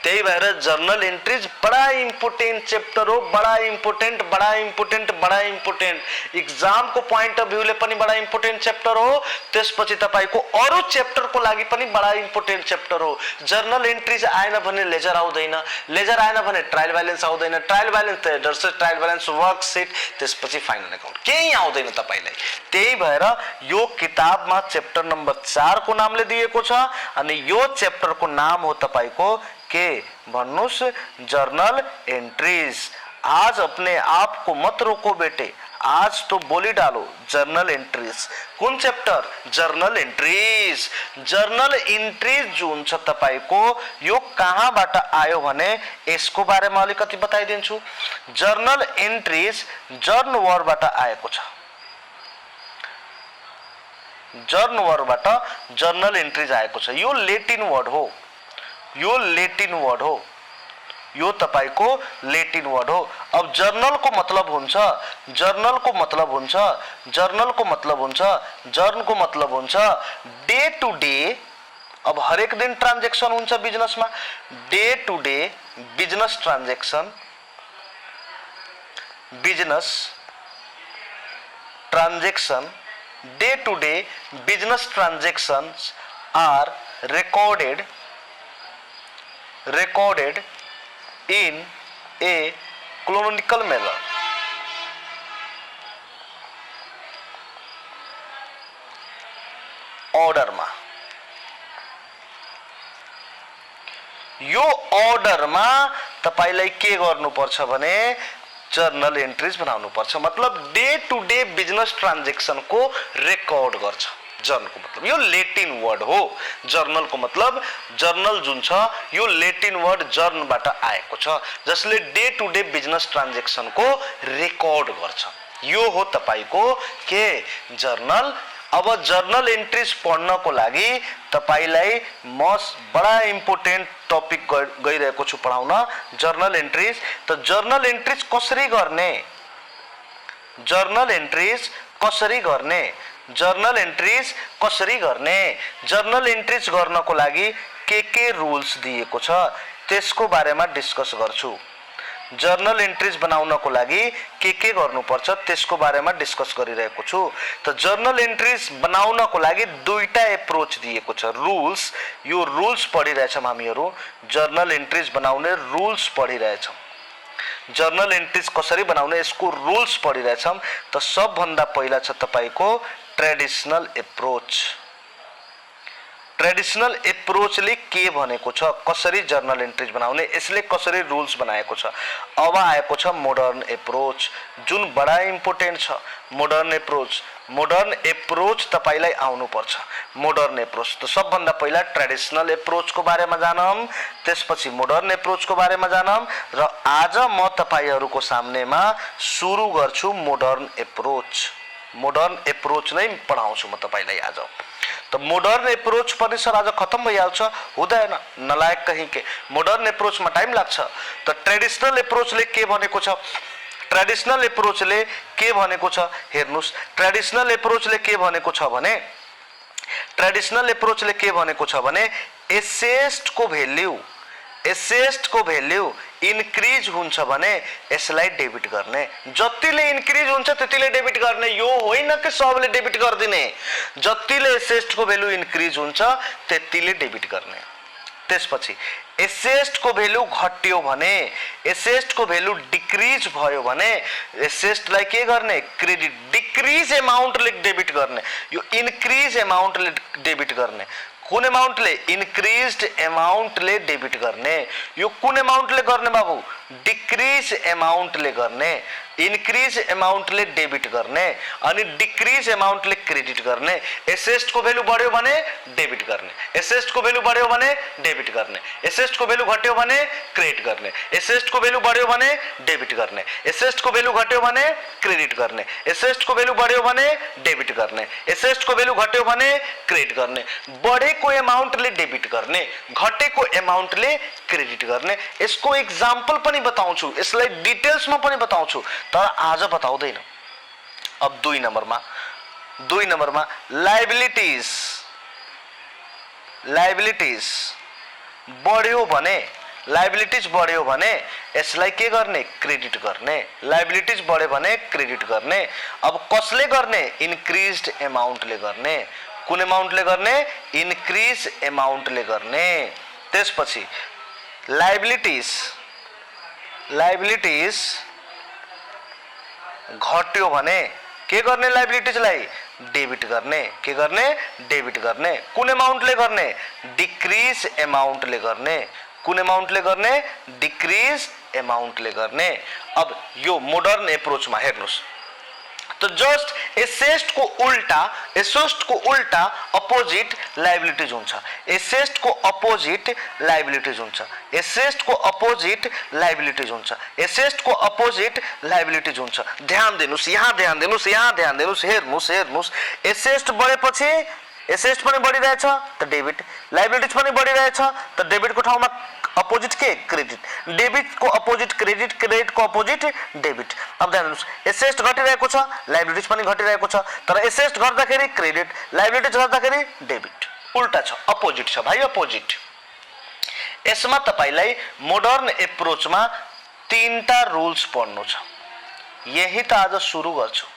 त्यही भएर जर्नल एन्ट्रीज बडा इम्पोर्टेन्ट चैप्टर हो। बडा इम्पोर्टेन्ट, बडा इम्पोर्टेन्ट, बडा इम्पोर्टेन्ट। एक्जाम को पॉइंट अफ भ्यूले पनि बडा इम्पोर्टेन्ट चैप्टर हो। त्यसपछि तपाईको अरु चैप्टर को लागि पनि बडा इम्पोर्टेन्ट चैप्टर हो। जर्नल एन्ट्रीज आएन भने लेजर आउँदैन। लेजर आएन भने ट्रायल बैलेन्स आउँदैन। ट्रायल बैलेन्स त ट्रायल बैलेन्स वर्कशीट, त्यसपछि फाइनल अकाउन्ट केही आउँदैन तपाईलाई। त्यही भएर यो किताबमा चैप्टर नम्बर 4 को नामले दिएको छ अनि यो चैप्टर को नाम हो तपाईको के भन्नुस्? Journal entries. आज अपने आप को मत रोको बेटे, आज तो बोली डालो जर्नल एंट्रीज। कौन chapter? Journal entries. Journal entries जुन छ तपाईको यो कहाँबाट आयो भने यसको बारेमा अलिकति बताइदिन्छु। जर्नल एंट्रीज जर्न वर्डबाट आएको छ। जर्न वर्डबाट जर्नल एंट्रीज आएको छ। यो लेटिन वर्ड हो। यो लेटिन वर्ड हो। यो तपाईको लेटिन वर्ड हो। अब जर्नल को मतलब हुन्छ, जर्नल को मतलब हुन्छ, जर्नल को मतलब हुन्छ, जर्न को मतलब हुन्छ डे टू डे। अब हरेक दिन ट्रान्जेक्सन हुन्छ बिजनेसमा। Day to day business transaction, business transaction, day to day business transactions are recorded in a chronological manner. Order मा। यो ऑर्डर मा तपाईलाई के गर्नुपर्छ भने जर्नल एंट्रीज बनाउनु पर्छ। मतलब day to day business transaction को रेकर्ड गर्छ। जर्नल को मतलब यो लेटिन वर्ड हो। जर्नल को मतलब जर्नल जुन छ यो लेटिन वर्ड जर्नबाट आएको छ जसले day to day business transaction को रेकर्ड गर्छ। यो हो तपाईको के जर्नल। अब जर्नल एंट्रीज पढ्नको लागि तपाईलाई म बडा इम्पोर्टेन्ट टपिक गइरहेको छु पढाउन, जर्नल एंट्रीज। त जर्नल एंट्रीज कसरी गर्ने? जर्नल एंट्रीज कसरी गर्ने? जर्नल एंट्रीज कसरी गर्ने? जर्नल एंट्रीज गर्नको लागि के रुल्स दिएको छ त्यसको बारेमा डिस्कस गर्छु। जर्नल एंट्रीज बनाउनको लागि के गर्नुपर्छ त्यसको बारेमा डिस्कस गरिरहेको छु। त जर्नल एंट्रीज बनाउनको लागि दुईटा एप्रोच दिएको छ। रुल्स, यो रुल्स पढिरहेछौं हामीहरु। जर्नल एंट्रीज बनाउने रुल्स पढिरहेछौं। जर्नल एंट्रीज कसरी बनाउने यसको रुल्स पढिरहेछौं। त सबभन्दा पहिला छ तपाईको ट्रेडिशनल एप्रोच। ट्रेडिशनल एप्रोचले के भनेको छ, कसरी जर्नल एंट्रीज बनाउने, यसले कसरी रुल्स बनाएको छ। अब आएको छ मोडर्न एप्रोच जुन बडा इम्पोर्टेन्ट छ। मोडर्न एप्रोच, मोडर्न एप्रोच तपाईलाई आउनु पर्छ। मोडर्न एप्रोच त सबभन्दा पहिला ट्रेडिशनल एप्रोच को बारेमा जानम, त्यसपछि मोडर्न एप्रोच को बारेमा जानम र आज म तपाईहरुको सामनेमा सुरु गर्छु मोडर्न एप्रोच। मोडर्न एप्रोच नै पढाउँछु म तपाईलाई आज। त मोडर्न एप्रोच पनि सर आज खत्म भइहाल्छ, हुँदैन, नलायक कहीं के। मोडर्न एप्रोच मा टाइम लाग्छ। त ट्रेडिशनल एप्रोचले के भनेको छ? ट्रेडिशनल एप्रोचले के भनेको छ हेर्नुस्। ट्रेडिशनल एप्रोचले के भनेको छ भने, ट्रेडिशनल एप्रोचले के भनेको छ भने एसेस्ट को भ्यालु, एसेस्ट को भ्यालु इन्क्रिज हुन्छ भने यसलाई डेबिट गर्ने। जतिले इन्क्रिज हुन्छ त्यतिले डेबिट गर्ने। यो होइन कि सबले डेबिट गर्दिने। जतिले एसेस्ट को भ्यालु इन्क्रिज हुन्छ त्यतिले डेबिट गर्ने। त्यसपछि एसेस्ट को भ्यालु घट्यो भने एसेस्ट को भ्यालु डिक्रिज भयो भने एसेस्ट लाई के गर्ने क्रेडिट डिक्रिज अमाउन्टले डेबिट गर्ने यो इन्क्रिज अमाउन्टले डेबिट गर्ने कुन अमाउन्टले इन्क्रिज्ड अमाउन्टले डेबिट गर्ने यो कुन अमाउन्टले गर्ने बाबु डिक्रिज अमाउन्टले गर्ने इन्क्रिज अमाउन्टले डेबिट गर्ने अनि डिक्रिज अमाउन्टले क्रेडिट गर्ने एसेस्ट को भ्यालु बढ्यो भने डेबिट गर्ने एसेस्ट को भ्यालु बढ्यो भने डेबिट गर्ने एसेस्ट को भ्यालु घट्यो भने क्रेडिट गर्ने एसेस्ट को भ्यालु बढ्यो भने डेबिट गर्ने एसेस्ट को भ्यालु घट्यो भने क्रेडिट गर्ने एसेस्ट को भ्यालु बढ्यो भने डेबिट गर्ने एसेस्ट को भ्यालु घट्यो भने क्रेडिट गर्ने बढेको अमाउन्टले डेबिट गर्ने घटेको अमाउन्टले क्रेडिट गर्ने यसको एक्जाम्पल पनि बताउँछु यसलाई डिटेल्समा पनि बताउँछु तर आज बताउँदैन अब 2 नम्बरमा लायबिलिटीज बढ्यो भने लायबिलिटीज बढ्यो भने यसलाई के गर्ने क्रेडिट गर्ने लायबिलिटीज बढ्यो भने क्रेडिट गर्ने अब कसले गर्ने इन्क्रिज्ड अमाउन्टले गर्ने कुन अमाउन्टले गर्ने इन्क्रिज अमाउन्टले गर्ने त्यसपछि लायबिलिटीज घट्यो भने के गर्ने लायबिलिटीजलाई डेबिट गर्ने के गर्ने डेबिट गर्ने कुन अमाउन्टले गर्ने डिक्रिज अमाउन्टले गर्ने कुन अमाउन्टले गर्ने डिक्रिज अमाउन्टले गर्ने अब यो मोडर्न एप्रोचमा हेर्नुस् तो जस्ट एसेस्ट को उल्टा अपोजिट लायबिलिटीज हुन्छ एसेस्ट को अपोजिट लायबिलिटीज हुन्छ एसेस्ट को अपोजिट लायबिलिटीज हुन्छ एसेस्ट को अपोजिट लायबिलिटीज हुन्छ ध्यान दिनुस् यहाँ ध्यान दिनुस् हेर्नुस् एसेस्ट बढेपछि एसेस्ट पनि बढिरहेछ त डेबिट लायबिलिटीज पनि बढिरहेछ त डेबिट को ठाउँमा अपोजिट के क्रेडिट डेबिट को अपोजिट क्रेडिट क्रेडिट को अपोजिट डेबिट अब ध्यान दिनुस् एसेस्ट घटिरहेको छ लायबिलिटीज पनि घटिरहेको छ तर एसेस्ट गर्दाखेरि क्रेडिट लायबिलिटीज गर्दाखेरि डेबिट उल्टा छ अपोजिट छ भाइ अपोजिट यसमा तपाईलाई मोडर्न एप्रोचमा 3टा रुल्स पढ्नु छ यही त आज सुरु गर्छु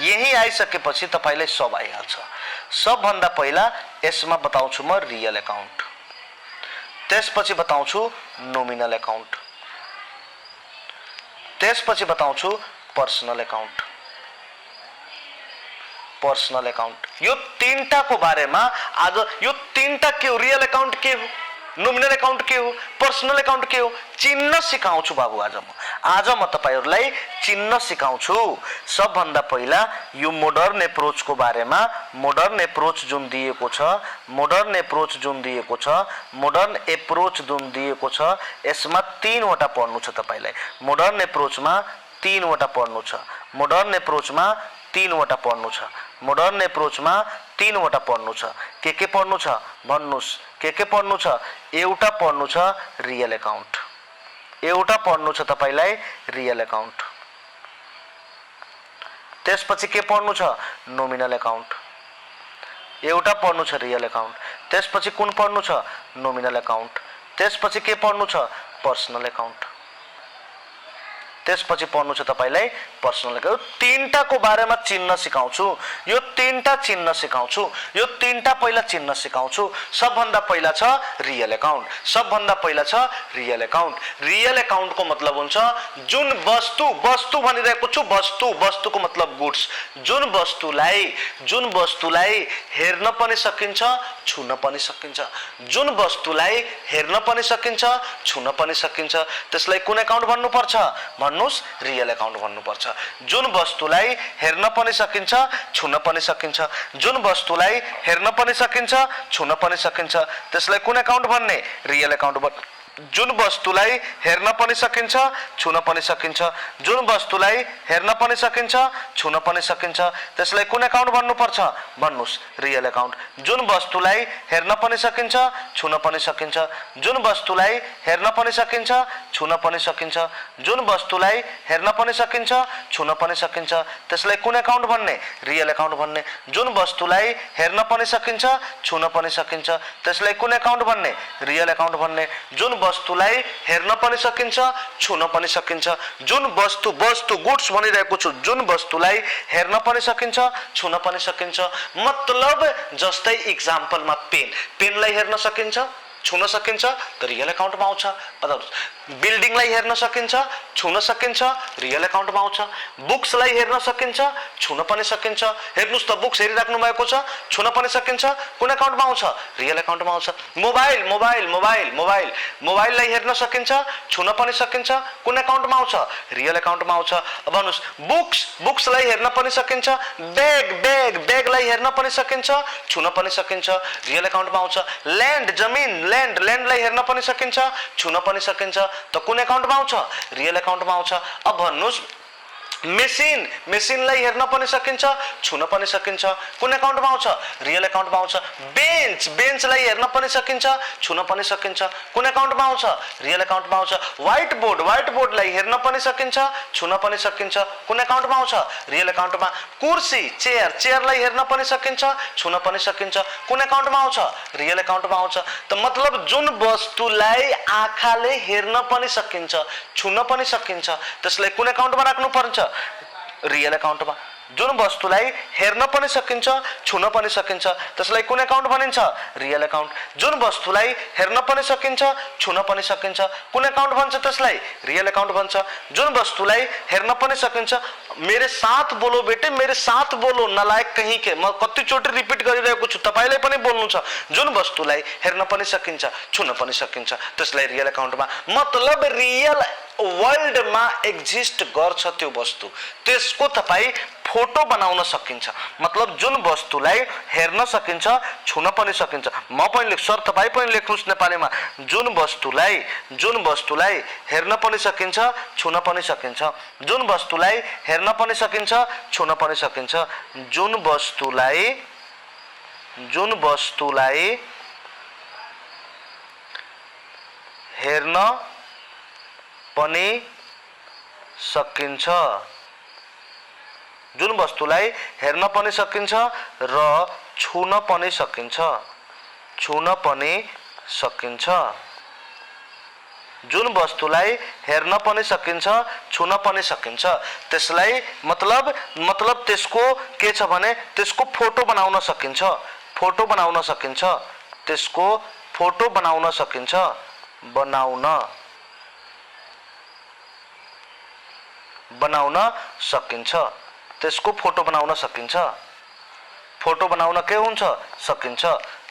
यही आइसकेपछि तपाईलाई सब आइहाल्छ सबभन्दा पहिला यसमा बताउँछु म रियल अकाउन्ट त्यसपछि बताउँछु नोमिनल अकाउन्ट त्यसपछि बताउँछु पर्सनल अकाउन्ट यो 3टा को बारेमा आज यो 3टा के हो रियल अकाउन्ट के हो नोमिनल अकाउन्ट के हो पर्सनल अकाउन्ट के हो चिन्न सिकाउँछु बाबु आज म तपाईहरुलाई चिन्न सिकाउँछु सबभन्दा पहिला यो मोडर्न एप्रोच को बारेमा मोडर्न एप्रोच जुन दिएको छ यसमा 3वटा पढ्नु छ तपाईलाई मोडर्न एप्रोचमा 3वटा पढ्नु छ मोडर्न एप्रोचमा 3वटा पढ्नु छ मोडर्न एप्रोचमा 3वटा पढ्नु छ के पढ्नु छ भन्नुस् के पढ्नु छ एउटा पढ्नु छ रियल अकाउन्ट एउटा पढ्नु छ तपाईलाई रियल अकाउन्ट त्यसपछि के पढ्नु छ नोमिनल अकाउन्ट एउटा पढ्नु छ रियल अकाउन्ट त्यसपछि कुन पढ्नु छ नोमिनल अकाउन्ट त्यसपछि के पढ्नु छ पर्सनल अकाउन्ट त्यसपछि पढ्नु छ तपाईलाई पर्सनल अकाउन्ट 3टा को बारेमा चिन्न सिकाउँछु यो 3टा चिन्न सिकाउँछु यो 3टा पहिला चिन्न सिकाउँछु सबभन्दा पहिला छ रियल अकाउन्ट रियल अकाउन्ट को मतलब हुन्छ जुन वस्तु भनिरहेको छु वस्तु को मतलब गुड्स जुन वस्तुलाई हेर्न पनि सकिन्छ छुन पनि सकिन्छ जुन वस्तुलाई हेर्न पनि सकिन्छ छुन पनि सकिन्छ त्यसलाई कुन अकाउन्ट भन्नुपर्छ भन्नुस् रियल अकाउन्ट भन्नुपर्छ जुन वस्तुलाई हेर्न पनि सकिन्छ छुन पनि सकिन्छ जुन वस्तुलाई हेर्न पनि सकिन्छ छुन पनि सकिन्छ त्यसलाई कुन अकाउन्ट भन्ने रियल अकाउन्ट जुन वस्तुलाई हेर्न पनि सकिन्छ छुन पनि सकिन्छ जुन वस्तुलाई हेर्न पनि सकिन्छ छुन पनि सकिन्छ त्यसलाई कुन अकाउन्ट भन्नुपर्छ भन्नुस् रियल अकाउन्ट जुन वस्तुलाई हेर्न पनि सकिन्छ छुन पनि सकिन्छ जुन वस्तुलाई हेर्न पनि सकिन्छ छुन पनि सकिन्छ जुन वस्तुलाई हेर्न पनि सकिन्छ छुन पनि सकिन्छ त्यसलाई कुन अकाउन्ट भन्ने रियल अकाउन्ट भन्ने जुन वस्तुलाई हेर्न पनि सकिन्छ छुन पनि सकिन्छ त्यसलाई कुन अकाउन्ट भन्ने रियल अकाउन्ट भन्ने जुन वस्तुलाई हेर्न पनि सकिन्छ छुन पनि सकिन्छ जुन वस्तु गुड्स भनिरहेको छु जुन वस्तुलाई हेर्न पनि सकिन्छ छुन पनि सकिन्छ मतलब जस्तै एक्जाम्पलमा पेनलाई हेर्न सकिन्छ छुन सकिन्छ त रियल एकाउन्टमा आउँछ। मतलब बिल्डिङलाई हेर्न सकिन्छ, छुन सकिन्छ, रियल एकाउन्टमा आउँछ। बुक्सलाई हेर्न सकिन्छ, छुन पनि सकिन्छ। हेर्नुस् त बुक्स हेरिराख्नु भएको छ, छुन पनि सकिन्छ, कुन एकाउन्टमा आउँछ? रियल एकाउन्टमा आउँछ। मोबाइल मोबाइल मोबाइल मोबाइल मोबाइललाई हेर्न सकिन्छ, छुन पनि सकिन्छ, कुन एकाउन्टमा आउँछ? रियल एकाउन्टमा आउँछ। अब भन्नुस् बुक्सलाई हेर्न पनि सकिन्छ, ब्यागलाई हेर्न पनि सकिन्छ, छुन पनि सकिन्छ, रियल एकाउन्टमा आउँछ। ल्यान्डलाई हेर्न पनि सकिन्छ, छुन पनि सकिन्छ, त कुन एकाउन्टमा आउँछ? रियल एकाउन्टमा आउँछ। अब भन्नुस् मेसिनलाई हेर्न पनि सकिन्छ, छुन पनि सकिन्छ, कुन एकाउन्टमा आउँछ? रियल एकाउन्टमा आउँछ। बेन्चलाई हेर्न पनि सकिन्छ, छुन पनि सकिन्छ, कुन एकाउन्टमा आउँछ? रियल एकाउन्टमा आउँछ। व्हाइट बोर्डलाई हेर्न पनि सकिन्छ, छुन पनि सकिन्छ, कुन एकाउन्टमा आउँछ? रियल एकाउन्टमा। कुर्सी चेयरलाई हेर्न पनि सकिन्छ, छुन पनि सकिन्छ, कुन एकाउन्टमा आउँछ? रियल एकाउन्टमा आउँछ। त मतलब जुन वस्तुलाई आँखाले हेर्न पनि सकिन्छ, छुन पनि सकिन्छ, त्यसलाई कुन एकाउन्टमा राख्नु पर्छ? रियल एकाउन्टमा। जुन वस्तुलाई हेर्न पनि सकिन्छ, छुन पनि सकिन्छ, त्यसलाई कुन एकाउन्ट भनिन्छ? Real account. जुन वस्तुलाई हेर्न पनि सकिन्छ, छुन पनि सकिन्छ, कुन एकाउन्ट भन्छ? त्यसलाई रियल एकाउन्ट भन्छ। जुन वस्तुलाई हेर्न पनि सकिन्छ, मेरे साथ बोलो बेटे, मेरे साथ बोलो, नलायक कहीं के। म कतिचोटि रिपिट गरिरहेको छु, तपाईलाई पनि बोल्नु छ। जुन वस्तुलाई हेर्न पनि सकिन्छ, छुन पनि सकिन्छ, त्यसलाई रियल एकाउन्टमा। मतलब रियल वर्ल्डमा एक्जिस्ट गर्छ त्यो वस्तु, त्यसको तपाईँ फोटो बनाउन सकिन्छ। मतलब जुन वस्तुलाई हेर्न सकिन्छ, छुन पनि सकिन्छ। म पनि लेख्छु सर, तपाईँ पनि लेख्नुहोस् नेपालीमा। जुन वस्तुलाई हेर्न पनि सकिन्छ, छुन पनि सकिन्छ। जुन वस्तुलाई हेर्न पनि सकिन्छ, छुन पनि सकिन्छ। जुन वस्तुलाई हेर्न पनि सकिन्छ, जुन वस्तुलाई हेर्न पनि सकिन्छ र छुन पनि सकिन्छ, जुन वस्तुलाई हेर्न पनि सकिन्छ, छुन पनि सकिन्छ, त्यसलाई मतलब त्यसको के छ भने त्यसको फोटो बनाउन सकिन्छ, त्यसको फोटो बनाउन सकिन्छ, त्यसको फोटो बनाउन सकिन्छ। फोटो बनाउन के हुन्छ? सकिन्छ।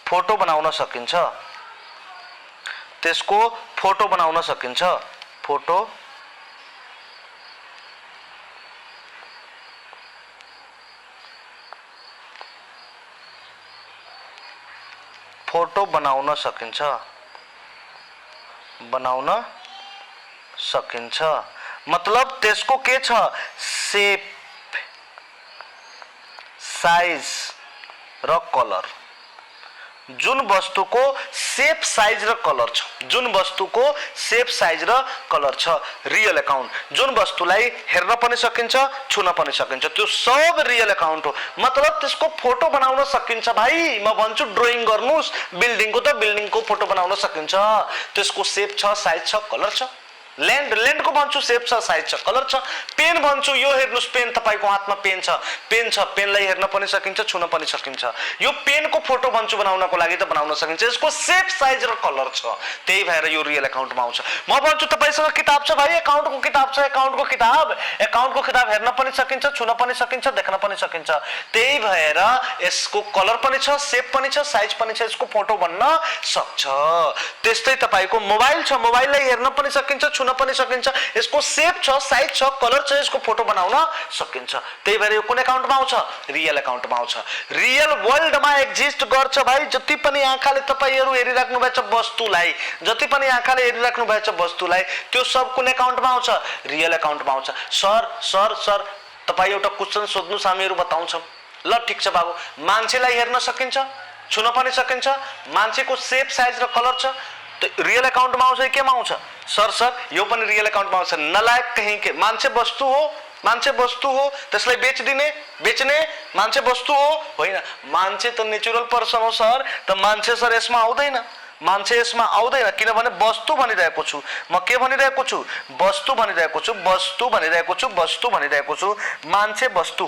फोटो बनाउन सकिन्छ, त्यसको फोटो बनाउन सकिन्छ। फोटो बनाउन सकिन्छ। मतलब त्यसको के छ? शेप, साइज र कलर। जुन वस्तुको शेप, साइज र कलर छ, रियल एकाउन्ट। जुन वस्तुलाई हेर्न पनि सकिन्छ, छुन पनि सकिन्छ, त्यो सब रियल एकाउन्ट हो। मतलब त्यसको फोटो बनाउन सकिन्छ। भाइ म भन्छु ड्रइङ गर्नुस् बिल्डिङको, त बिल्डिङको फोटो बनाउन सकिन्छ। त्यसको शेप छ, साइज छ, कलर छ। ल्यान्डको भन्छु शेप छ, साइज छ, कलर छ। पेन भन्छु, यो हेर्नुस् पेन, तपाईको हातमा पेन छ, पेनलाई हेर्न पनि सकिन्छ, छुन पनि सकिन्छ। यो पेनको फोटो भन्छु बनाउनको लागि, त बनाउन सकिन्छ। यसको शेप, साइज र कलर छ, त्यही भएर यो रियल एकाउन्टमा आउँछ। म भन्छु तपाईसँग किताब छ भाइ, एकाउन्टको किताब छ, एकाउन्टको किताब हेर्न पनि सकिन्छ, छुन पनि सकिन्छ, देख्न पनि सकिन्छ। त्यही भएर यसको कलर पनि छ, शेप पनि छ, साइज पनि छ, यसको फोटो बन्न सक्छ। त्यस्तै तपाईको मोबाइल छ, मोबाइललाई हेर्न पनि सकिन्छ, छुन पनि सकिन्छ, यसको शेप छ, साइज छ, कलर छ, यसको फोटो बनाउन सकिन्छ। त्यही भएर यो कुन एकाउन्टमा आउँछ? रियल एकाउन्टमा आउँछ। रियल वर्ल्डमा एक्जिस्ट गर्छ भाइ। जति पनि आँखाले तपाईहरु हेरिराख्नु भएको छ वस्तुलाई, त्यो सब कुन एकाउन्टमा आउँछ? रियल एकाउन्टमा आउँछ। सर तपाई एउटा क्वेशन सोध्नुस्, हामीहरु बताउँछौं। ल ठीक छ बाबु, मान्छेलाई हेर्न सकिन्छ, छुन पनि सकिन्छ, मान्छेको शेप, साइज र कलर छ, रियल एकाउन्टमा आउँछ। केमा आउँछ? सर यो पनि रियल एकाउन्टमा आउँछ। नलायक कहीं के, मान्छे वस्तु हो, त्यसलाई बेच्ने मान्छे वस्तु हो होइन। मान्छे त नेचुरल पर्सन हो सर, त मान्छे सर यसमा आउँदैन, किनभने वस्तु भनिरहेको छु। म के भनिरहेको छु? वस्तु भनिरहेको छु। मान्छे वस्तु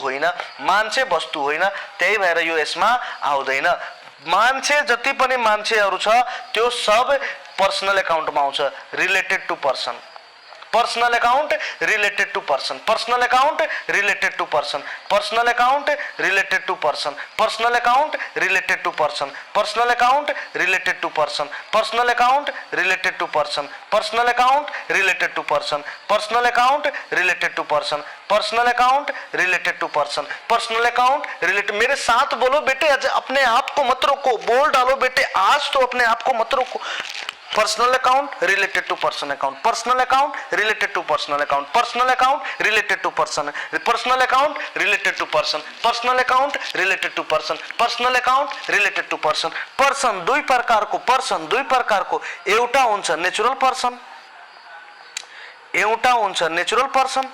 होइन, त्यही भएर यो यसमा आउँदैन। मान्छे जति पनि मान्छेहरू छ त्यो सब पर्सनल एकाउन्टमा आउँछ related to person personal account related to person personal account related to person personal account related to person personal account related to person personal account related to person personal account related to person personal account related to person personal account related to person personal account related to person personal account related मेरे साथ बोलो बेटे अपने आप को मत रोको बोल डालो बेटे आज तो अपने आप को मत रोको personal account related to person account personal account related to personal account personal account related to person personal account related to person personal account related to person personal account related to person person दुई प्रकारको एउटा हुन्छ natural person एउटा हुन्छ natural person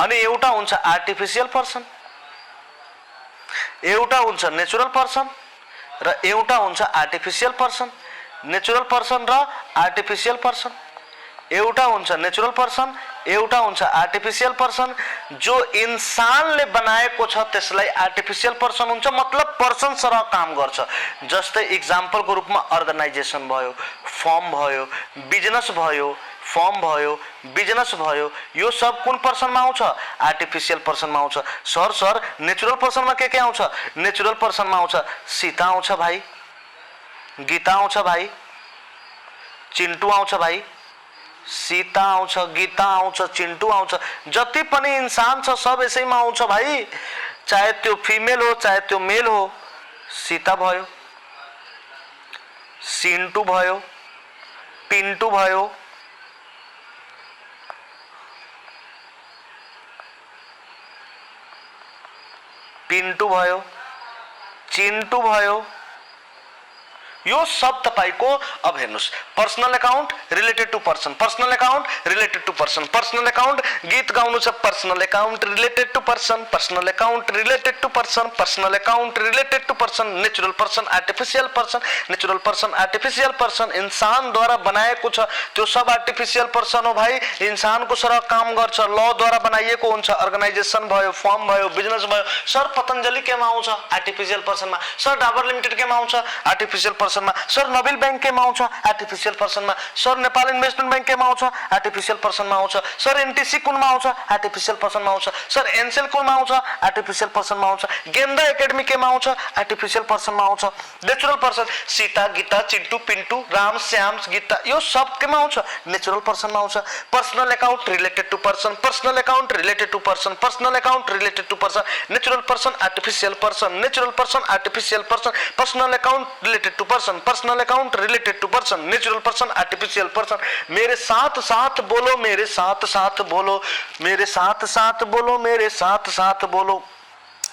अनि एउटा हुन्छ artificial person एउटा हुन्छ नेचुरल पर्सन र एउटा हुन्छ आर्टिफिशियल पर्सन नेचुरल पर्सन र आर्टिफिशियल पर्सन एउटा हुन्छ नेचुरल पर्सन एउटा हुन्छ आर्टिफिशियल पर्सन जो इन्सानले बनाएको छ त्यसलाई आर्टिफिशियल पर्सन हुन्छ मतलब पर्सन सरह काम गर्छ जस्तै एक्जाम्पलको रूपमा अर्गनाइजेसन भयो फर्म भयो बिजनेस भयो फर्म भयो बिजनेस भयो यो सब कुन पर्सनमा आउँछ आर्टिफिशियल पर्सनमा आउँछ सर नेचुरल पर्सनमा के आउँछ नेचुरल पर्सनमा आउँछ सीता आउँछ भाइ गीता आउँछ भाइ चिन्टु आउँछ भाइ सीता आउँछ गीता आउँछ चिन्टु आउँछ जति पनि इंसान छ सब यसैमा आउँछ भाइ चाहे त्यो फिमेल हो चाहे त्यो मेल हो सीता भयो सिन्टु भयो पिन्टु भयो पिन्टु भयो चिन्टु भयो यो सब तपाईको अब हेर्नुस् personal account related to person personal account related to person personal account गीत गाउनु छ personal account related to person personal account related to person personal account related to person natural person artificial person natural person artificial person इंसानद्वारा बनाएको छ त्यो सब artificial person हो भाइ इंसानको सरह काम गर्छ ल द्वारा बनाइएको हुन्छ अर्गनाइजेसन भयो फर्म भयो बिजनेस भयो सर पतंजलि केमा आउँछ आर्टिफिशियल पर्सनमा सर डाबर लिमिटेड केमा आउँछ artificial person sir Nobel bank के आउँछ आर्टिफिशियल पर्सन में सर नेपाल इन्वेस्टमेंट बैंक के आउँछ आर्टिफिशियल पर्सन में आउँछ सर एनटीसी कुनमा आउँछ आर्टिफिशियल पर्सन में आउँछ सर एनसेल कुनमा आउँछ आर्टिफिशियल पर्सन में आउँछ गेन्दा एकेडमी के आउँछ आर्टिफिशियल पर्सन में आउँछ नेचुरल पर्सन सीता गीता चिन्टु पिन्टु राम श्याम गीता यो सब के आउँछ नेचुरल पर्सन में आउँछ personal account related to person personal account related to person personal account related to person natural person artificial person natural person artificial person personal account related to person personal account related to person natural person artificial person मेरे साथ साथ बोलो मेरे साथ साथ बोलो मेरे साथ साथ बोलो मेरे साथ साथ बोलो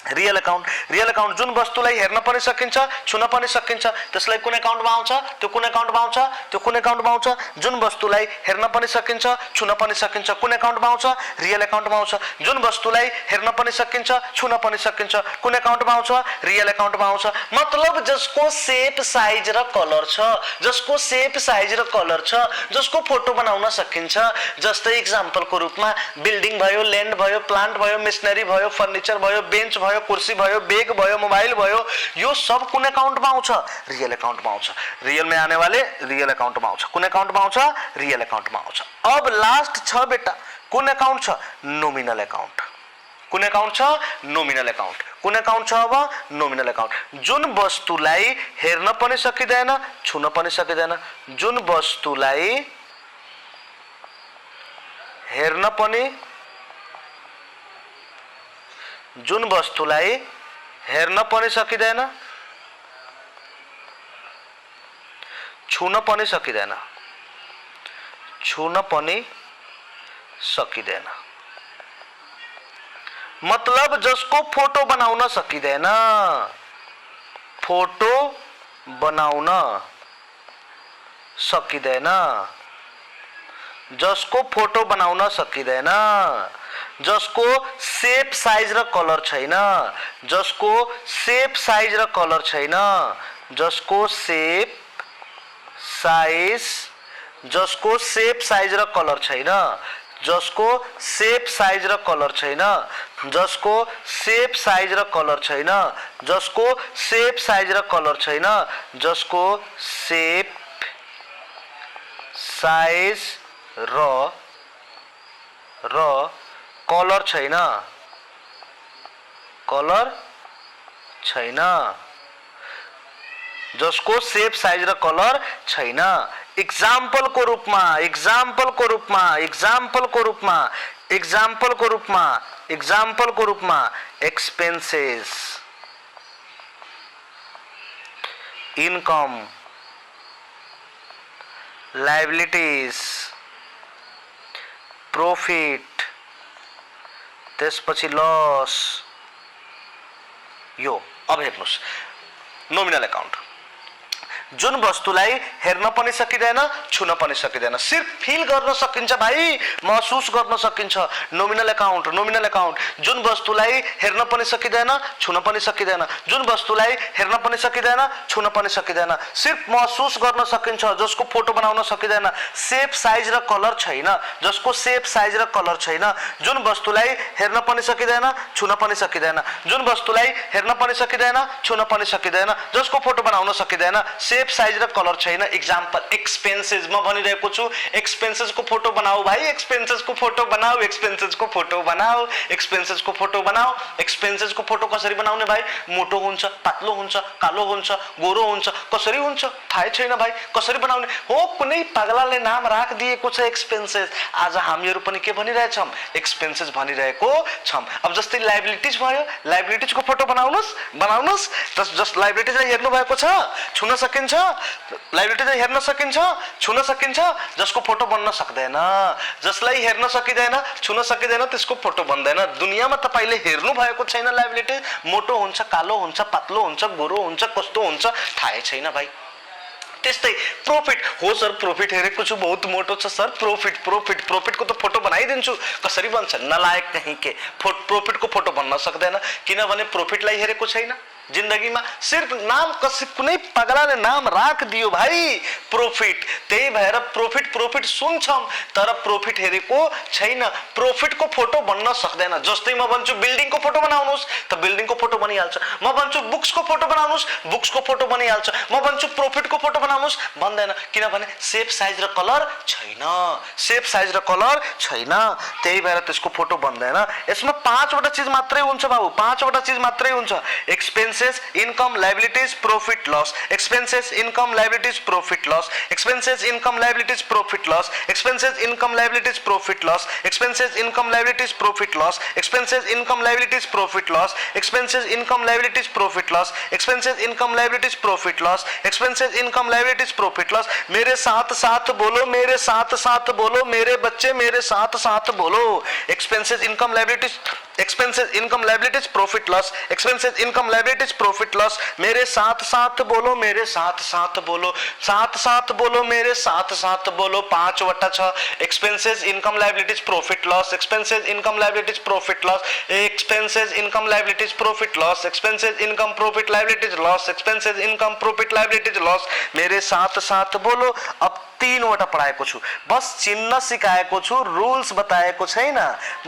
रियल अकाउंट जुन वस्तुलाई हेर्न पनि सकिन्छ छुन पनि सकिन्छ त्यसलाई कुन अकाउन्टमा आउँछ त्यो कुन अकाउन्टमा आउँछ त्यो कुन अकाउन्टमा आउँछ जुन वस्तुलाई हेर्न पनि सकिन्छ छुन पनि सकिन्छ कुन अकाउन्टमा आउँछ रियल अकाउन्टमा आउँछ जुन वस्तुलाई हेर्न पनि सकिन्छ छुन पनि सकिन्छ कुन अकाउन्टमा आउँछ रियल अकाउन्टमा आउँछ मतलब जसको शेप साइज र कलर छ जसको शेप साइज र कलर छ जसको फोटो बनाउन सकिन्छ जस्तै एक्जाम्पलको रूपमा बिल्डिङ भयो ल्यान्ड भयो प्लान्ट भयो मेसिनरी भयो फर्निचर भयो बेन्च भयो कुर्सी भयो बेग भयो मोबाइल भयो यो सब कुन अकाउन्टमा आउँछ रियल अकाउन्टमा आउँछ रियल में आने वाले रियल अकाउन्टमा आउँछ कुन अकाउन्टमा आउँछ रियल अकाउन्टमा आउँछ अब लास्ट छ बेटा कुन अकाउन्ट छ नोमिनल अकाउन्ट कुन अकाउन्ट छ नोमिनल अकाउन्ट कुन अकाउन्ट छ अब नोमिनल अकाउन्ट जुन वस्तुलाई हेर्न पनि सकिदैन छुन पनि सकिदैन जुन वस्तुलाई हेर्न पनि जुन वस्तुलाई हेर्न पनि सकिदैन छुन पनि सकिदैन छुन पनि सकिदैन मतलब जसको फोटो बनाउन सकिदैन फोटो बनाउन सकिदैन जसको फोटो बनाउन सकिदैन जसको शेप साइज र कलर छैन जसको शेप साइज र कलर छैन जसको शेप साइज र कलर छैन जसको शेप साइज र कलर छैन जसको सेप साइज र कलर छैन, जसको सेप साइज र कलर छैन, जसको सेप साइज र कलर छैन, कलर छैन, जसको सेप साइज र कलर छैन। एक्जाम्पल को रूपमा, एक्जाम्पल को रूपमा, एक्जाम्पल को रूपमा, एक्जाम्पल को रूपमा, एक्जाम्पल को रूपमा एक्सपेन्सेस, इनकम, लाइबिलिटीज, प्रॉफिट, त्यसपछि लस। यो अब हेर्नुस् नोमिनल अकाउंट जुन वस्तुलाई हेर्न पनि सकिदैन, छुन पनि सकिदैन, सिर्फ फिल गर्न सकिन्छ भाइ, महसुस गर्न सकिन्छ। नोमिनल अकाउंट, नोमिनल अकाउंट जुन वस्तुलाई हेर्न पनि सकिदैन, छुन पनि सकिदैन, जुन वस्तुलाई हेर्न पनि सकिदैन, छुन पनि सकिदैन, सिर्फ महसुस गर्न सकिन्छ, जसको फोटो बनाउन सकिदैन, सेप साइज र कलर छैन, जसको सेप साइज र कलर छैन, जुन वस्तुलाई हेर्न पनि सकिदैन, छुन पनि सकिदैन, जुन वस्तुलाई हेर्न पनि सकिदैन, छुन पनि सकिदैन, जसको फोटो बनाउन सकिदैन, सेप साइज र कलर छैन। एक्जाम्पल एक्सपेन्सेस, म भनिरहेको छु एक्सपेन्सेस को फोटो बनाऊ भाइ, एक्सपेन्सेस को फोटो बनाऊ, एक्सपेन्सेस को फोटो बनाऊ, एक्सपेन्सेस को फोटो बनाऊ। एक्सपेन्सेस को फोटो कसरी बनाउने भाइ? मोटो हुन्छ, पातलो हुन्छ, कालो हुन्छ, गोरो हुन्छ, कसरी हुन्छ थाहै छैन भाइ, कसरी बनाउने हो? कुनै पगलाले नाम राखिदिएको छ एक्सपेन्सेस। आज हामीहरू पनि के भनिरहेछौँ? एक्सपेन्सेस भनिरहेको छौँ। अब जस्तै लाइबिलिटीज भयो, लाइबिलिटीज को फोटो बनाउनुस्, बनाउनुस्। जस्ट लाइबिलिटीज हेर्नु भएको छ, छुन सकिन्छ, लाइबिलिटीज हेर्न सकिन्छ, छुन सकिन्छ, जसको फोटो बन्न सक्दैन, जसलाई हेर्न सकिदैन, छुन सकिदैन, त्यसको फोटो बन्दैन। दुनियाँमा तपाईले हेर्नु भएको छैन लाइबिलिटी, मोटो हुन्छ, कालो हुन्छ, पातलो हुन्छ, गोरो हुन्छ, कस्तो हुन्छ थाहै छैन भाइ। त्यस्तै प्रॉफिट हो सर, प्रॉफिट हेरेको छु बहुत मोटो छ सर, प्रॉफिट प्रॉफिट प्रॉफिट को तो फोटो बनाइदिन्छु, कसरी बन्छ? नलायक कहीं के प्रॉफिट को फोटो बन्न सक्दैन, किनभने प्रॉफिटलाई हेरेको छैन जिन्दगीमा। सिर्फ नाम कुनै पगलाले नाम राखिदियो भाइ प्रॉफिट, त्यही भएर प्रॉफिट प्रॉफिट सुन्छौँ तर प्रॉफिट हेरेको छैन, प्रॉफिट को फोटो बन्न सक्दैन। जस्तै म भन्छु बिल्डिङ को फोटो बनाउनुस् त बिल्डिङ को फोटो बनिहाल्छ, म भन्छु बुक्स को फोटो बनाउनुस्, बुक्स को फोटो बनिहाल्छ, म भन्छु प्रॉफिट को फोटो बनाउनुस्, बन्दैन, किनभने सेप साइज र कलर छैन, सेप साइज र कलर छैन, त्यही भएर त्यसको फोटो बन्दैन। यसमा 5 वटा चीज मात्रै हुन्छ बाबु, 5 वटा चीज मात्रै हुन्छ। Expenses, income, liabilities, profit, loss. Expenses, income, liabilities, profit, loss. Expenses, income, liabilities, profit, loss. Expenses, income, liabilities, profit, loss. Expenses, income, liabilities, profit, loss. Expenses, income, liabilities, profit, loss. Expenses, income, liabilities, profit, loss. Expenses, income, liabilities, profit, loss. Expenses, income, liabilities, profit, loss. मेरे साथ साथ बोलो, मेरे साथ साथ बोलो, मेरे बच्चे मेरे साथ साथ बोलो। Expenses, income, liabilities, expenses, income, liabilities, profit, loss. Expenses, income, liabilities, profit, loss. मेरे साथ साथ बोलो, मेरे साथ साथ बोलो, साथ साथ बोलो, मेरे साथ साथ बोलो। 5 वटा छ। Expenses, income, liabilities, profit, loss. Expenses, income, liabilities, profit, loss. Expenses, income, liabilities, profit, loss. Expenses, income, profit, liabilities, loss. Expenses, income, profit, liabilities, loss. मेरे साथ साथ बोलो। अब 3 वटा पढाएको छु, बस चिन्ह सिकाएको छु, रुल्स बताएको छैन,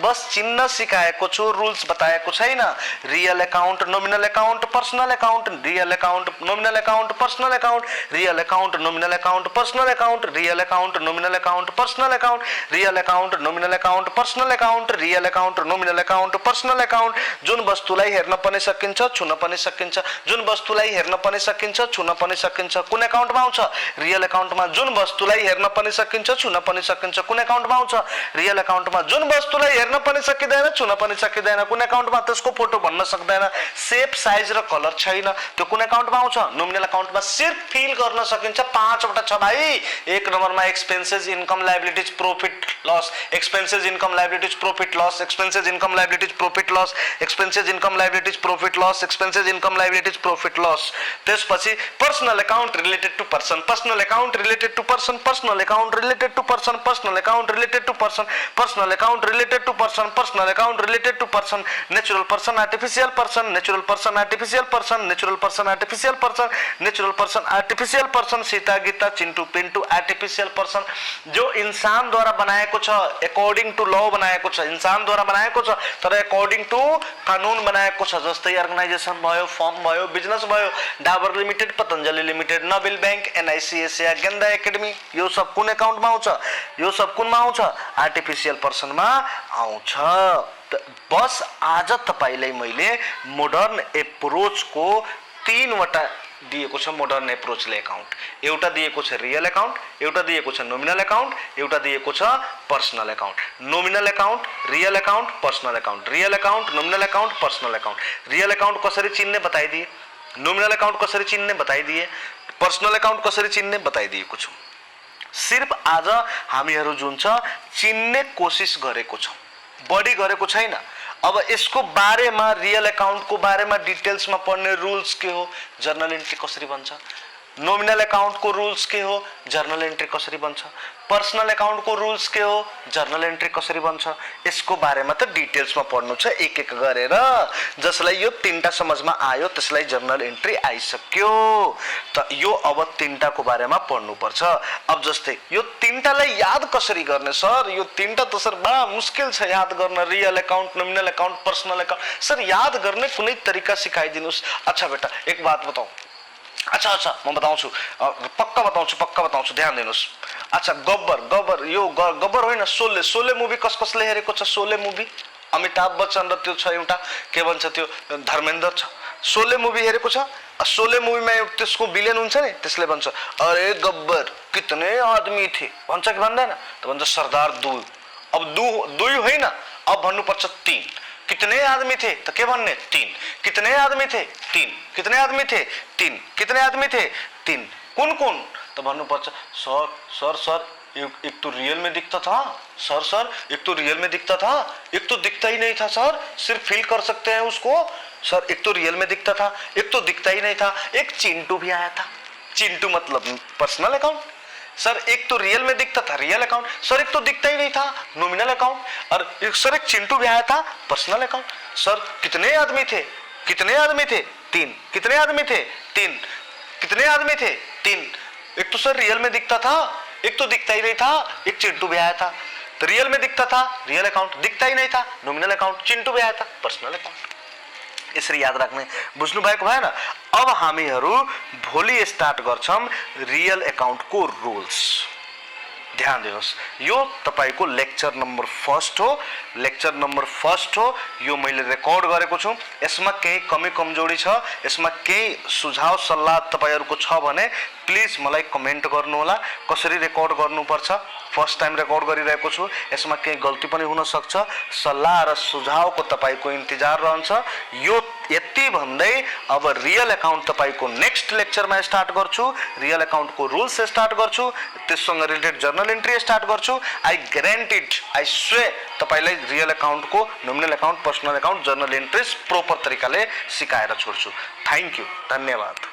बस चिन्ह सिकाएको छु, रुल्स बताएको छैन। Real account, nominal account, personal account, real account, nominal account, personal account, real account, nominal account, personal account, real account, nominal account, personal account, real account, nominal account, personal account, real account, nominal account, personal account. जुन वस्तुलाई हेर्न पनि सकिन्छ, छुन पनि सकिन्छ, जुन वस्तुलाई हेर्न पनि सकिन्छ, छुन पनि सकिन्छ, कुन अकाउन्टमा आउँछ? रियल अकाउन्टमा। जुन वस्तुलाई हेर्न पनि सकिन्छ, छुन पनि सकिन्छ, कुन अकाउन्टमा आउँछ? रियल अकाउन्टमा। जुन वस्तुलाई हेर्न पनि सकिँदैन, छुन पनि सकिँदैन, कुन अकाउन्टमा? त्यसको फोटो भन्न सक्दैन, सेप साइज र कलर छैन, त्यो कुन अकाउन्टमा आउँछ? नोमिनल अकाउन्टमा। सिर्फ फिल गर्न सकिन्छ, 5 वटा छ भाइ। 1 नम्बरमा expenses, income, liabilities, profit, loss. Expenses, income, liabilities, profit, loss. Expenses, income, liabilities, profit, loss. Expenses, income, liabilities, profit, loss. Expenses, income, liabilities, profit, loss. त्यसपछि personal account related to person, personal account related to person, personal account related to person, personal account related to person, personal account related to person, personal account related to person, natural person, artificial person, natural person, artificial person, natural person, artificial person, natural person, artificial person, Sita Gita Chintu Pintu, artificial person जो इंसान द्वारा बनाया बनाएको छ, according two law बनाएको छ, इन्सानद्वारा बनाएको छ, तर अकॉर्डिंग टू कानुन बनाएको छ। जस्तै अर्गनाइजेसन भयो, फर्म भयो, बिजनेस भयो, Dabur limited, Patanjali limited, Nabil bank, NIC Asia, Genda academy, यो सब कुन एकाउन्टमा आउँछ? यो सब कुनमा आउँछ? आर्टिफिशियल पर्सनमा आउँछ। बस आज तपाईलाई मैले मोडर्न एप्रोचको तीनवटा दिएको छ। मोडर्न एप्रोचले एकाउन्ट एउटा दिएको छ रियल एकाउन्ट, एउटा दिएको छ नोमिनल एकाउन्ट, एउटा दिएको छ personal account. Nominal account, real account, personal account, real account, nominal account, personal account. Real account कसरी चिन्ने बताइदिए, नोमिनल एकाउन्ट कसरी चिन्ने बताइदिए, पर्सनल एकाउन्ट कसरी चिन्ने बताइदिएको छु। सिर्फ आज हामीहरू जुन छ चिन्ने कोसिस गरेको छौँ, बढी गरेको छैन। अब यसको बारेमा, रियल एकाउन्टको बारेमा डिटेल्समा पढ्ने रुल्स के हो, जर्नल एन्ट्री कसरी बन्छ, नोमिनल एकाउन्टको रुल्स के हो, जर्नल एन्ट्री कसरी बन्छ, पर्सनल एकाउन्टको रुल्स के हो, जर्नल एन्ट्री कसरी बन्छ, यसको बारेमा त डिटेल्समा पढ्नु छ एक एक गरेर। जसलाई यो तीनटा समझमा आयो त्यसलाई जर्नल एन्ट्री आइसक्यो। त यो अब तीनटाको बारेमा पढ्नु पर्छ। अब जस्तै यो तीनटालाई याद कसरी गर्ने सर? यो तीनटा त सर बडा मुस्किल छ याद गर्न। Real account, nominal account, personal account. Sir याद गर्ने कुनै तरिका सिकाइदिनुस्। अच्छा बेटा एक बात बताऊ। अच्छा म बताउँछु, पक्का बताउँछु, ध्यान दिनुस्। अच्छा गब्बर यो गब्बर होइन, शोले मुभी कसले हेरेको छ? शोले मुभी अमिताभ बच्चन र त्यो छ एउटा के भन्छ त्यो धर्मेन्द्र छ। शोले मुभी हेरेको छ? शोले मुभीमा त्यसको विलेन हुन्छ नि, त्यसले भन्छ अरे गब्बर कितने आदमी थे भन्छ कि भन्दैन? त भन्छ सरदार दुई। अब दुई होइन, अब भन्नुपर्छ तीन। कितने आदमी थे तो के भन्ने? तीन। कितने आदमी थे? तीन। कितने आदमी थे? तीन। कितने आदमी थे? तीन। कौन तो भन्नुपर्छ सर एक तो रियल में दिखता था सर, एक तो रियल में दिखता था, एक तो दिखता ही नहीं था सर, सिर्फ फील कर सकते हैं उसको सर। एक तो रियल में दिखता था, एक तो दिखता ही नहीं था। एक चिंटू भी आया था। चिंटू मतलब पर्सनल अकाउंट सर। एक तो रियल में दिखता था, रियल अकाउंट सर। एक तो दिखता ही नहीं था, नॉमिनल अकाउंट। और सर एक चिंटू भी आया था, पर्सनल अकाउंट। सर कितने आदमी थे? कितने आदमी थे? तीन। कितने आदमी थे? तीन। कितने आदमी थे? तीन। एक तो सर रियल में दिखता था, एक तो दिखता ही नहीं था, एक चिंटू भी आया था। तो रियल में दिखता था, रियल अकाउंट, दिखता ही नहीं था, नॉमिनल अकाउंट, चिंटू भी आया था, पर्सनल अकाउंट। यसरी याद राख्ने। बुझ्नु भएको भएन? अब हामीहरू भोलि स्टार्ट गर्छौं रियल एकाउन्टको रुल्स। ध्यान दिनुहोस्, यो तपाईको लेक्चर नम्बर 1 हो। लेक्चर नम्बर 1 हो। यो मैले रेकर्ड गरेको छु। यसमा केही कमी कमजोरी छ, यसमा केही सुझाव सल्लाह तपाईहरुको छ भने प्लिज मलाई कमेन्ट गर्नु होला। कसरी रेकर्ड गर्नुपर्छ, फर्स्ट टाइम रेकर्ड गरिरहेको छु, यसमा केही गल्ती पनि हुन सक्छ। सल्लाह र सुझावको तपाईको इन्तजार रहन्छ। यो यति भन्दै अब रियल एकाउन्ट तपाईको नेक्स्ट लेक्चरमा स्टार्ट गर्छु। रियल एकाउन्टको रुल्स स्टार्ट गर्छु, त्यससँग रिलेटेड जर्नल एन्ट्री स्टार्ट गर्छु। आई ग्यारेन्टेड, आई स्वे तपाईलाई रियल एकाउन्टको nominal account, personal account, journal entries proper तरिकाले सिकाएर छोड्छु। थ्यांक यू, धन्यवाद।